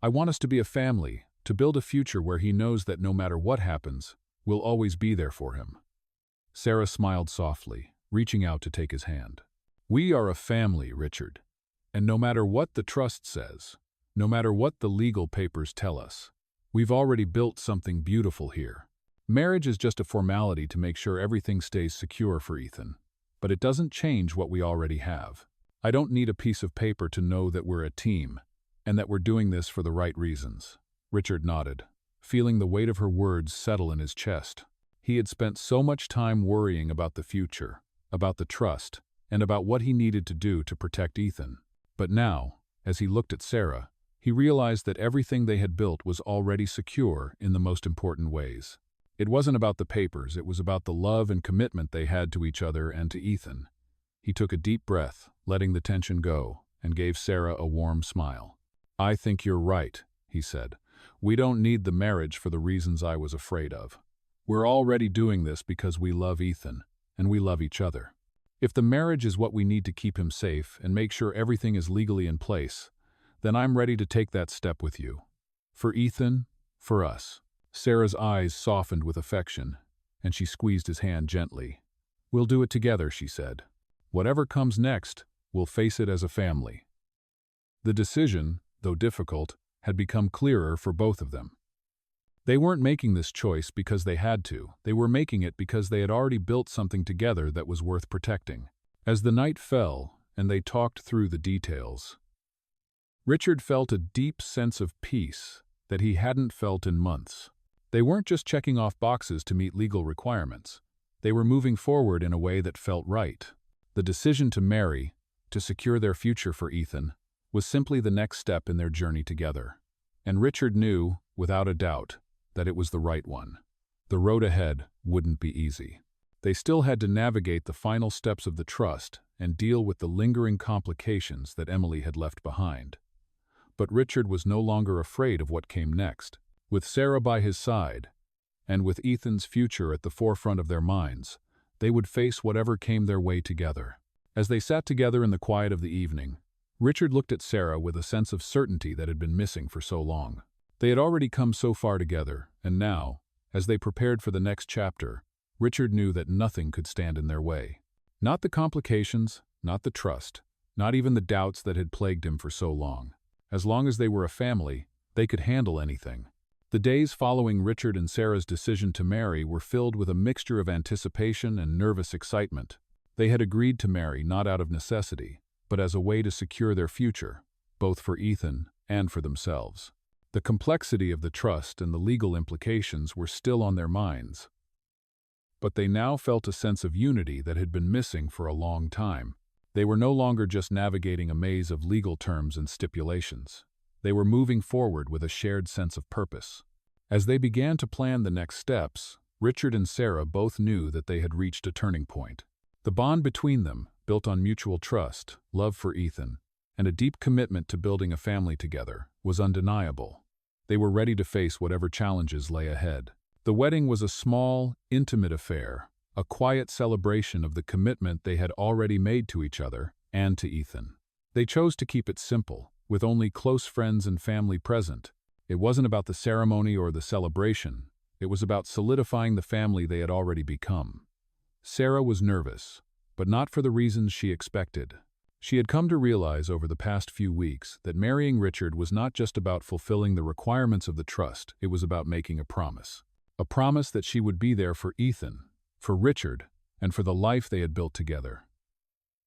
I want us to be a family, to build a future where he knows that no matter what happens, we'll always be there for him." Sarah smiled softly, reaching out to take his hand. "We are a family, Richard, and no matter what the trust says, no matter what the legal papers tell us, we've already built something beautiful here. Marriage is just a formality to make sure everything stays secure for Ethan, but it doesn't change what we already have. I don't need a piece of paper to know that we're a team, and that we're doing this for the right reasons." Richard nodded, feeling the weight of her words settle in his chest. He had spent so much time worrying about the future, about the trust, and about what he needed to do to protect Ethan. But now, as he looked at Sarah, he realized that everything they had built was already secure in the most important ways. It wasn't about the papers, it was about the love and commitment they had to each other and to Ethan. He took a deep breath, letting the tension go, and gave Sarah a warm smile. "I think you're right," he said. "We don't need the marriage for the reasons I was afraid of. We're already doing this because we love Ethan, and we love each other. If the marriage is what we need to keep him safe and make sure everything is legally in place, then I'm ready to take that step with you. For Ethan, for us." Sarah's eyes softened with affection, and she squeezed his hand gently. "We'll do it together," she said. "Whatever comes next, we'll face it as a family." The decision, though difficult, had become clearer for both of them. They weren't making this choice because they had to. They were making it because they had already built something together that was worth protecting. As the night fell and they talked through the details, Richard felt a deep sense of peace that he hadn't felt in months. They weren't just checking off boxes to meet legal requirements. They were moving forward in a way that felt right. The decision to marry, to secure their future for Ethan, was simply the next step in their journey together. And Richard knew, without a doubt, that it was the right one. The road ahead wouldn't be easy. They still had to navigate the final steps of the trust and deal with the lingering complications that Emily had left behind. But Richard was no longer afraid of what came next. With Sarah by his side, and with Ethan's future at the forefront of their minds, they would face whatever came their way together. As they sat together in the quiet of the evening, Richard looked at Sarah with a sense of certainty that had been missing for so long. They had already come so far together, and now, as they prepared for the next chapter, Richard knew that nothing could stand in their way. Not the complications, not the trust, not even the doubts that had plagued him for so long. As long as they were a family, they could handle anything. The days following Richard and Sarah's decision to marry were filled with a mixture of anticipation and nervous excitement. They had agreed to marry not out of necessity, but as a way to secure their future, both for Ethan and for themselves. The complexity of the trust and the legal implications were still on their minds. But they now felt a sense of unity that had been missing for a long time. They were no longer just navigating a maze of legal terms and stipulations. They were moving forward with a shared sense of purpose. As they began to plan the next steps, Richard and Sarah both knew that they had reached a turning point. The bond between them, built on mutual trust, love for Ethan, and a deep commitment to building a family together, was undeniable. They were ready to face whatever challenges lay ahead. The wedding was a small, intimate affair, a quiet celebration of the commitment they had already made to each other and to Ethan. They chose to keep it simple, with only close friends and family present. It wasn't about the ceremony or the celebration. It was about solidifying the family they had already become. Sarah was nervous, but not for the reasons she expected. She had come to realize over the past few weeks that marrying Richard was not just about fulfilling the requirements of the trust, it was about making a promise. A promise that she would be there for Ethan, for Richard, and for the life they had built together.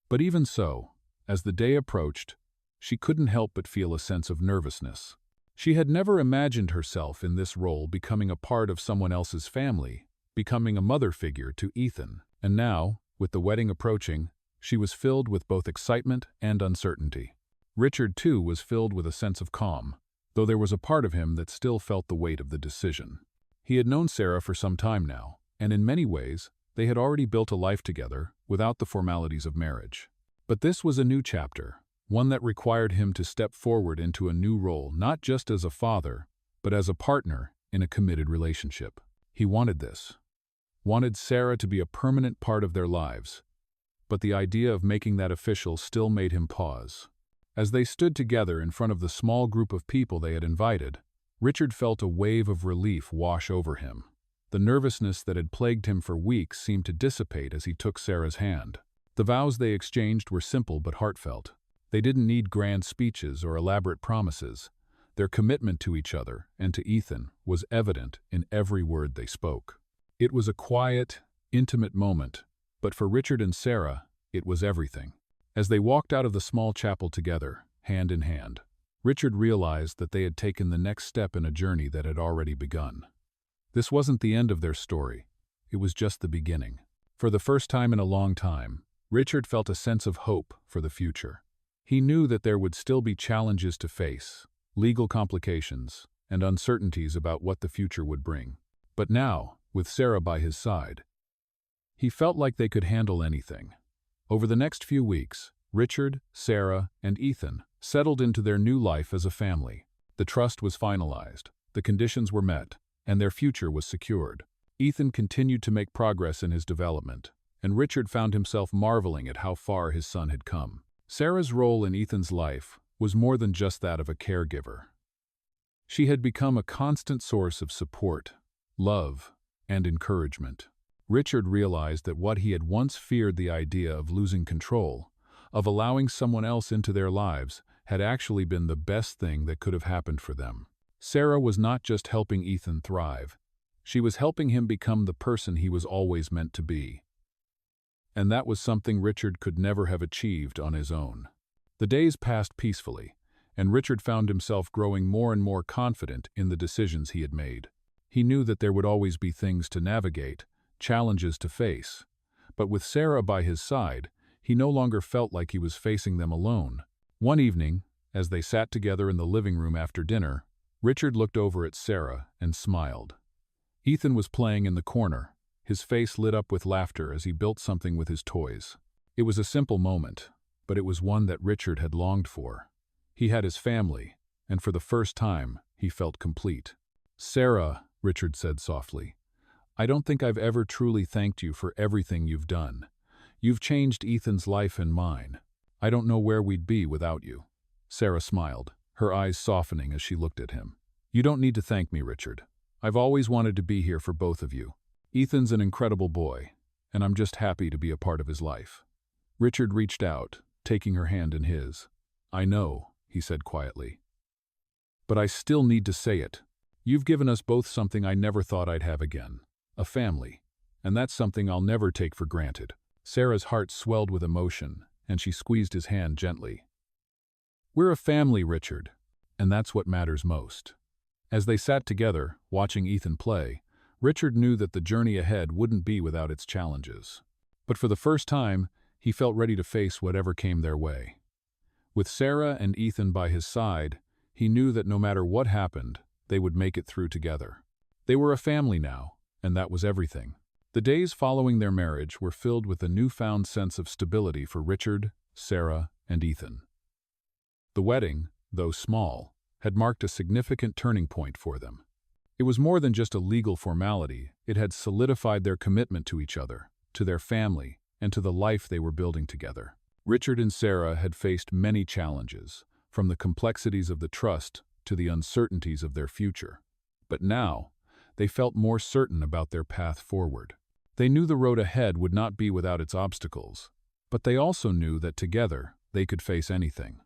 But even so, as the day approached, she couldn't help but feel a sense of nervousness. She had never imagined herself in this role becoming a part of someone else's family, becoming a mother figure to Ethan. And now, with the wedding approaching, she was filled with both excitement and uncertainty. Richard, too, was filled with a sense of calm, though there was a part of him that still felt the weight of the decision. He had known Sarah for some time now, and in many ways, they had already built a life together without the formalities of marriage. But this was a new chapter, one that required him to step forward into a new role, not just as a father, but as a partner in a committed relationship. He wanted this. Wanted Sarah to be a permanent part of their lives. But the idea of making that official still made him pause. As they stood together in front of the small group of people they had invited, Richard felt a wave of relief wash over him. The nervousness that had plagued him for weeks seemed to dissipate as he took Sarah's hand. The vows they exchanged were simple but heartfelt. They didn't need grand speeches or elaborate promises. Their commitment to each other and to Ethan was evident in every word they spoke. It was a quiet, intimate moment, but for Richard and Sarah, it was everything. As they walked out of the small chapel together, hand in hand, Richard realized that they had taken the next step in a journey that had already begun. This wasn't the end of their story. It was just the beginning. For the first time in a long time, Richard felt a sense of hope for the future. He knew that there would still be challenges to face, legal complications, and uncertainties about what the future would bring. But now, with Sarah by his side, he felt like they could handle anything. Over the next few weeks, Richard, Sarah, and Ethan settled into their new life as a family. The trust was finalized, the conditions were met, and their future was secured. Ethan continued to make progress in his development, and Richard found himself marveling at how far his son had come. Sarah's role in Ethan's life was more than just that of a caregiver. She had become a constant source of support, love, and encouragement. Richard realized that what he had once feared, the idea of losing control, of allowing someone else into their lives, had actually been the best thing that could have happened for them. Sarah was not just helping Ethan thrive, she was helping him become the person he was always meant to be. And that was something Richard could never have achieved on his own. The days passed peacefully, and Richard found himself growing more and more confident in the decisions he had made. He knew that there would always be things to navigate, challenges to face, but with Sarah by his side, he no longer felt like he was facing them alone. One evening, as they sat together in the living room after dinner, Richard looked over at Sarah and smiled. Ethan was playing in the corner, his face lit up with laughter as he built something with his toys. It was a simple moment, but it was one that Richard had longed for. He had his family, and for the first time, he felt complete. "Sarah," Richard said softly, "I don't think I've ever truly thanked you for everything you've done. You've changed Ethan's life and mine. I don't know where we'd be without you." Sarah smiled, her eyes softening as she looked at him. "You don't need to thank me, Richard. I've always wanted to be here for both of you. Ethan's an incredible boy, and I'm just happy to be a part of his life." Richard reached out, taking her hand in his. "I know," he said quietly. But I still need to say it. You've given us both something I never thought I'd have again. A family. And that's something I'll never take for granted." Sarah's heart swelled with emotion, and she squeezed his hand gently. "We're a family, Richard, and that's what matters most." As they sat together, watching Ethan play, Richard knew that the journey ahead wouldn't be without its challenges. But for the first time, he felt ready to face whatever came their way. With Sarah and Ethan by his side, he knew that no matter what happened, they would make it through together. They were a family now, and that was everything. The days following their marriage were filled with a newfound sense of stability for Richard, Sarah, and Ethan. The wedding, though small, had marked a significant turning point for them. It was more than just a legal formality, it had solidified their commitment to each other, to their family, and to the life they were building together. Richard and Sarah had faced many challenges, from the complexities of the trust to the uncertainties of their future. But now, they felt more certain about their path forward. They knew the road ahead would not be without its obstacles, but they also knew that together they could face anything.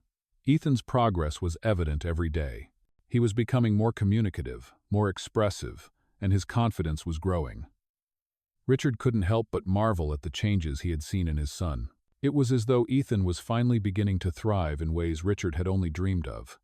Ethan's progress was evident every day. He was becoming more communicative, more expressive, and his confidence was growing. Richard couldn't help but marvel at the changes he had seen in his son. It was as though Ethan was finally beginning to thrive in ways Richard had only dreamed of.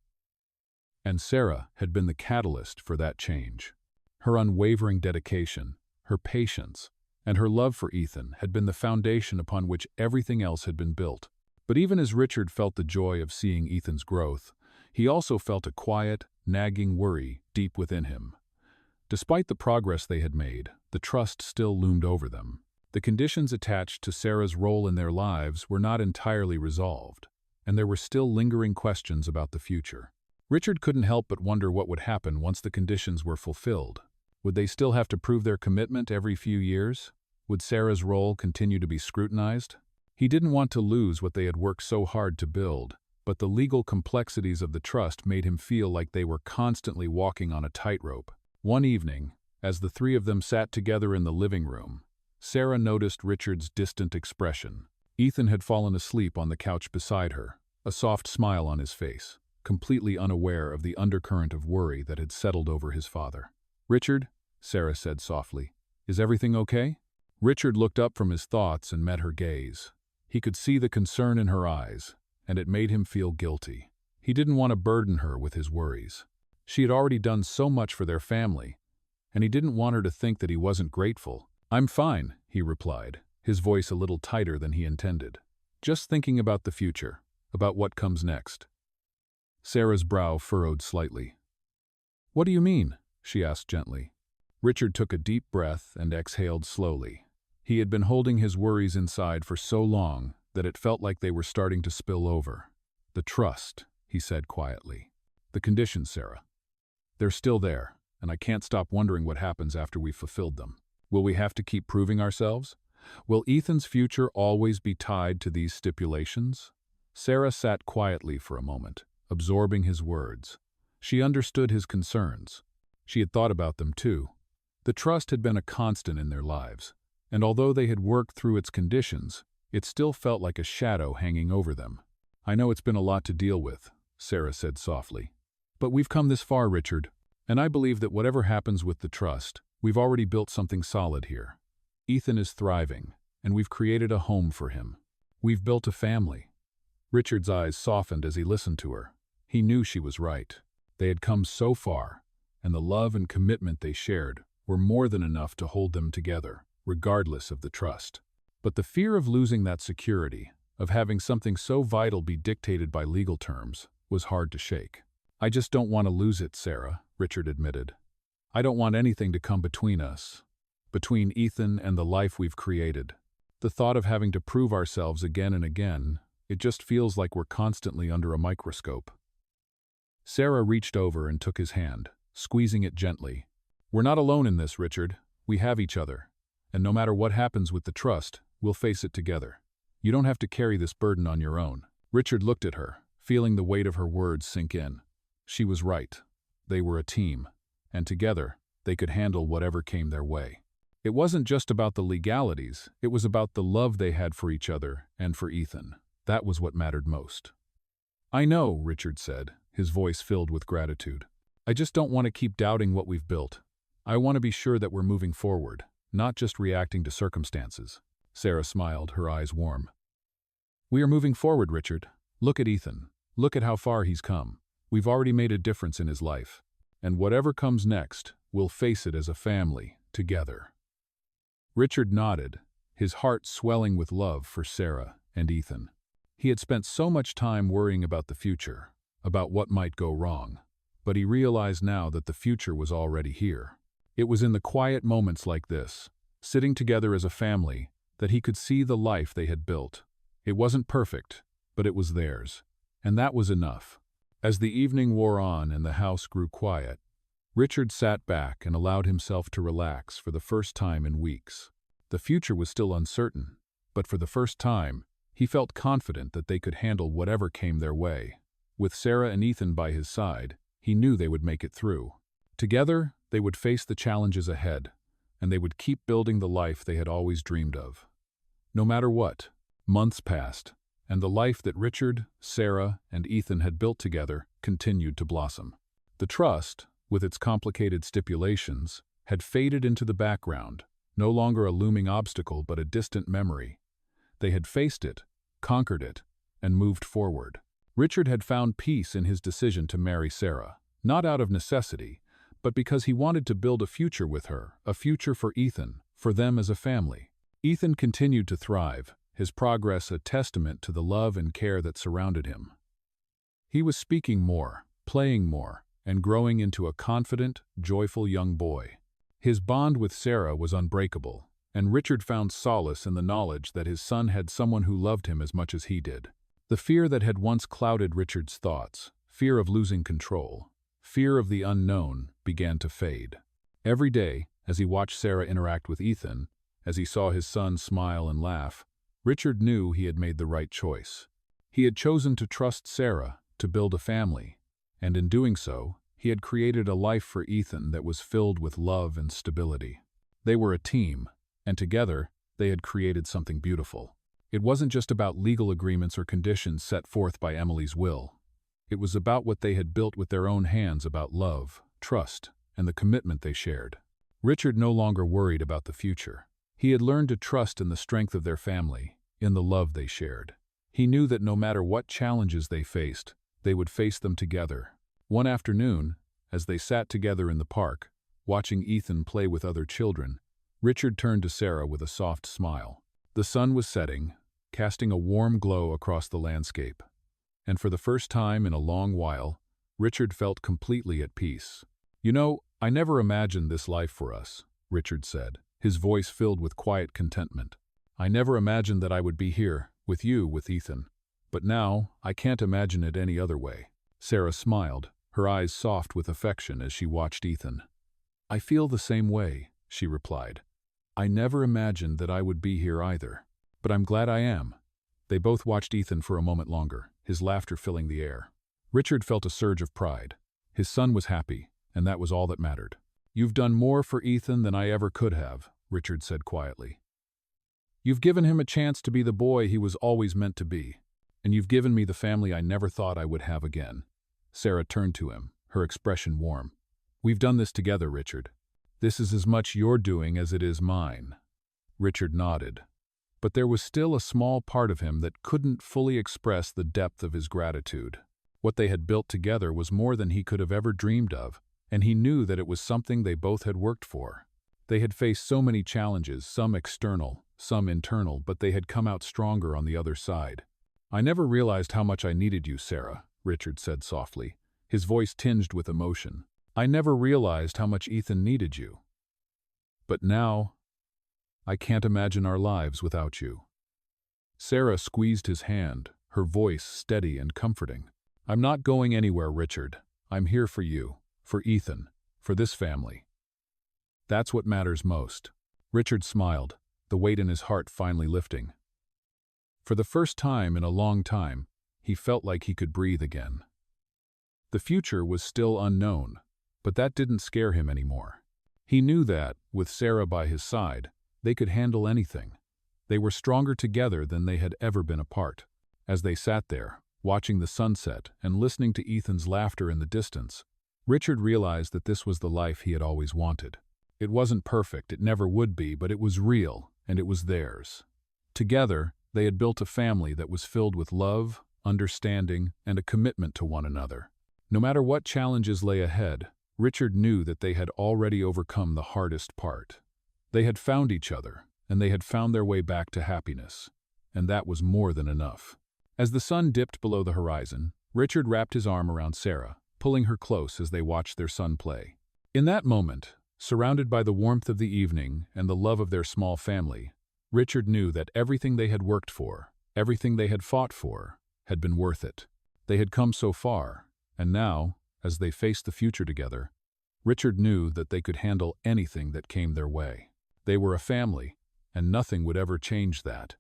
And Sarah had been the catalyst for that change. Her unwavering dedication, her patience, and her love for Ethan had been the foundation upon which everything else had been built. But even as Richard felt the joy of seeing Ethan's growth, he also felt a quiet, nagging worry deep within him. Despite the progress they had made, the trust still loomed over them. The conditions attached to Sarah's role in their lives were not entirely resolved, and there were still lingering questions about the future. Richard couldn't help but wonder what would happen once the conditions were fulfilled. Would they still have to prove their commitment every few years? Would Sarah's role continue to be scrutinized? He didn't want to lose what they had worked so hard to build, but the legal complexities of the trust made him feel like they were constantly walking on a tightrope. One evening, as the three of them sat together in the living room, Sarah noticed Richard's distant expression. Ethan had fallen asleep on the couch beside her, a soft smile on his face, completely unaware of the undercurrent of worry that had settled over his father. "Richard," Sarah said softly, "is everything okay?" Richard looked up from his thoughts and met her gaze. He could see the concern in her eyes, and it made him feel guilty. He didn't want to burden her with his worries. She had already done so much for their family, and he didn't want her to think that he wasn't grateful. "I'm fine," he replied, his voice a little tighter than he intended. "Just thinking about the future, about what comes next." Sarah's brow furrowed slightly. "What do you mean?" she asked gently. Richard took a deep breath and exhaled slowly. He had been holding his worries inside for so long that it felt like they were starting to spill over. "The trust," he said quietly. "The conditions, Sarah. They're still there, and I can't stop wondering what happens after we've fulfilled them. Will we have to keep proving ourselves? Will Ethan's future always be tied to these stipulations?" Sarah sat quietly for a moment, absorbing his words. She understood his concerns. She had thought about them too. The trust had been a constant in their lives, and although they had worked through its conditions, it still felt like a shadow hanging over them. "I know it's been a lot to deal with," Sarah said softly. "But we've come this far, Richard, and I believe that whatever happens with the trust, we've already built something solid here. Ethan is thriving, and we've created a home for him. We've built a family." Richard's eyes softened as he listened to her. He knew she was right. They had come so far, and the love and commitment they shared were more than enough to hold them together, regardless of the trust. But the fear of losing that security, of having something so vital be dictated by legal terms, was hard to shake. "I just don't want to lose it, Sarah," Richard admitted. "I don't want anything to come between us, between Ethan and the life we've created. The thought of having to prove ourselves again and again, it just feels like we're constantly under a microscope." Sarah reached over and took his hand, squeezing it gently. "We're not alone in this, Richard. We have each other. And no matter what happens with the trust, we'll face it together. You don't have to carry this burden on your own." Richard looked at her, feeling the weight of her words sink in. She was right. They were a team, and together, they could handle whatever came their way. It wasn't just about the legalities, it was about the love they had for each other and for Ethan. That was what mattered most. "I know," Richard said, his voice filled with gratitude. "I just don't want to keep doubting what we've built. I want to be sure that we're moving forward, not just reacting to circumstances." Sarah smiled, her eyes warm. "We are moving forward, Richard. Look at Ethan. Look at how far he's come. We've already made a difference in his life. And whatever comes next, we'll face it as a family, together." Richard nodded, his heart swelling with love for Sarah and Ethan. He had spent so much time worrying about the future, about what might go wrong, but he realized now that the future was already here. It was in the quiet moments like this, sitting together as a family, that he could see the life they had built. It wasn't perfect, but it was theirs, and that was enough. As the evening wore on and the house grew quiet, Richard sat back and allowed himself to relax for the first time in weeks. The future was still uncertain, but for the first time, he felt confident that they could handle whatever came their way. With Sarah and Ethan by his side, he knew they would make it through. Together, they would face the challenges ahead, and they would keep building the life they had always dreamed of. No matter what, months passed, and the life that Richard, Sarah, and Ethan had built together continued to blossom. The trust, with its complicated stipulations, had faded into the background, no longer a looming obstacle but a distant memory. They had faced it, conquered it, and moved forward. Richard had found peace in his decision to marry Sarah, not out of necessity, but because he wanted to build a future with her, a future for Ethan, for them as a family. Ethan continued to thrive, his progress a testament to the love and care that surrounded him. He was speaking more, playing more, and growing into a confident, joyful young boy. His bond with Sarah was unbreakable, and Richard found solace in the knowledge that his son had someone who loved him as much as he did. The fear that had once clouded Richard's thoughts, fear of losing control, fear of the unknown, began to fade. Every day, as he watched Sarah interact with Ethan, as he saw his son smile and laugh, Richard knew he had made the right choice. He had chosen to trust Sarah, to build a family, and in doing so, he had created a life for Ethan that was filled with love and stability. They were a team, and together, they had created something beautiful. It wasn't just about legal agreements or conditions set forth by Emily's will. It was about what they had built with their own hands, about love, trust, and the commitment they shared. Richard no longer worried about the future. He had learned to trust in the strength of their family, in the love they shared. He knew that no matter what challenges they faced, they would face them together. One afternoon, as they sat together in the park, watching Ethan play with other children, Richard turned to Sarah with a soft smile. The sun was setting, casting a warm glow across the landscape. And for the first time in a long while, Richard felt completely at peace. "You know, I never imagined this life for us," Richard said, his voice filled with quiet contentment. "I never imagined that I would be here, with you, with Ethan. But now, I can't imagine it any other way." Sarah smiled, her eyes soft with affection as she watched Ethan. "I feel the same way," she replied. "I never imagined that I would be here either. But I'm glad I am." They both watched Ethan for a moment longer, his laughter filling the air. Richard felt a surge of pride. His son was happy, and that was all that mattered. "You've done more for Ethan than I ever could have," Richard said quietly. "You've given him a chance to be the boy he was always meant to be, and you've given me the family I never thought I would have again." Sarah turned to him, her expression warm. "We've done this together, Richard. This is as much your doing as it is mine." Richard nodded. But there was still a small part of him that couldn't fully express the depth of his gratitude. What they had built together was more than he could have ever dreamed of, and he knew that it was something they both had worked for. They had faced so many challenges, some external, some internal, but they had come out stronger on the other side. "I never realized how much I needed you, Sarah," Richard said softly, his voice tinged with emotion. "I never realized how much Ethan needed you. But now, I can't imagine our lives without you." Sarah squeezed his hand, her voice steady and comforting. "I'm not going anywhere, Richard. I'm here for you, for Ethan, for this family. That's what matters most." Richard smiled, the weight in his heart finally lifting. For the first time in a long time, he felt like he could breathe again. The future was still unknown, but that didn't scare him anymore. He knew that, with Sarah by his side, they could handle anything. They were stronger together than they had ever been apart. As they sat there, watching the sunset and listening to Ethan's laughter in the distance, Richard realized that this was the life he had always wanted. It wasn't perfect, it never would be, but it was real, and it was theirs. Together, they had built a family that was filled with love, understanding, and a commitment to one another. No matter what challenges lay ahead, Richard knew that they had already overcome the hardest part. They had found each other, and they had found their way back to happiness. And that was more than enough. As the sun dipped below the horizon, Richard wrapped his arm around Sarah, pulling her close as they watched their son play. In that moment, surrounded by the warmth of the evening and the love of their small family, Richard knew that everything they had worked for, everything they had fought for, had been worth it. They had come so far, and now, as they faced the future together, Richard knew that they could handle anything that came their way. They were a family, and nothing would ever change that.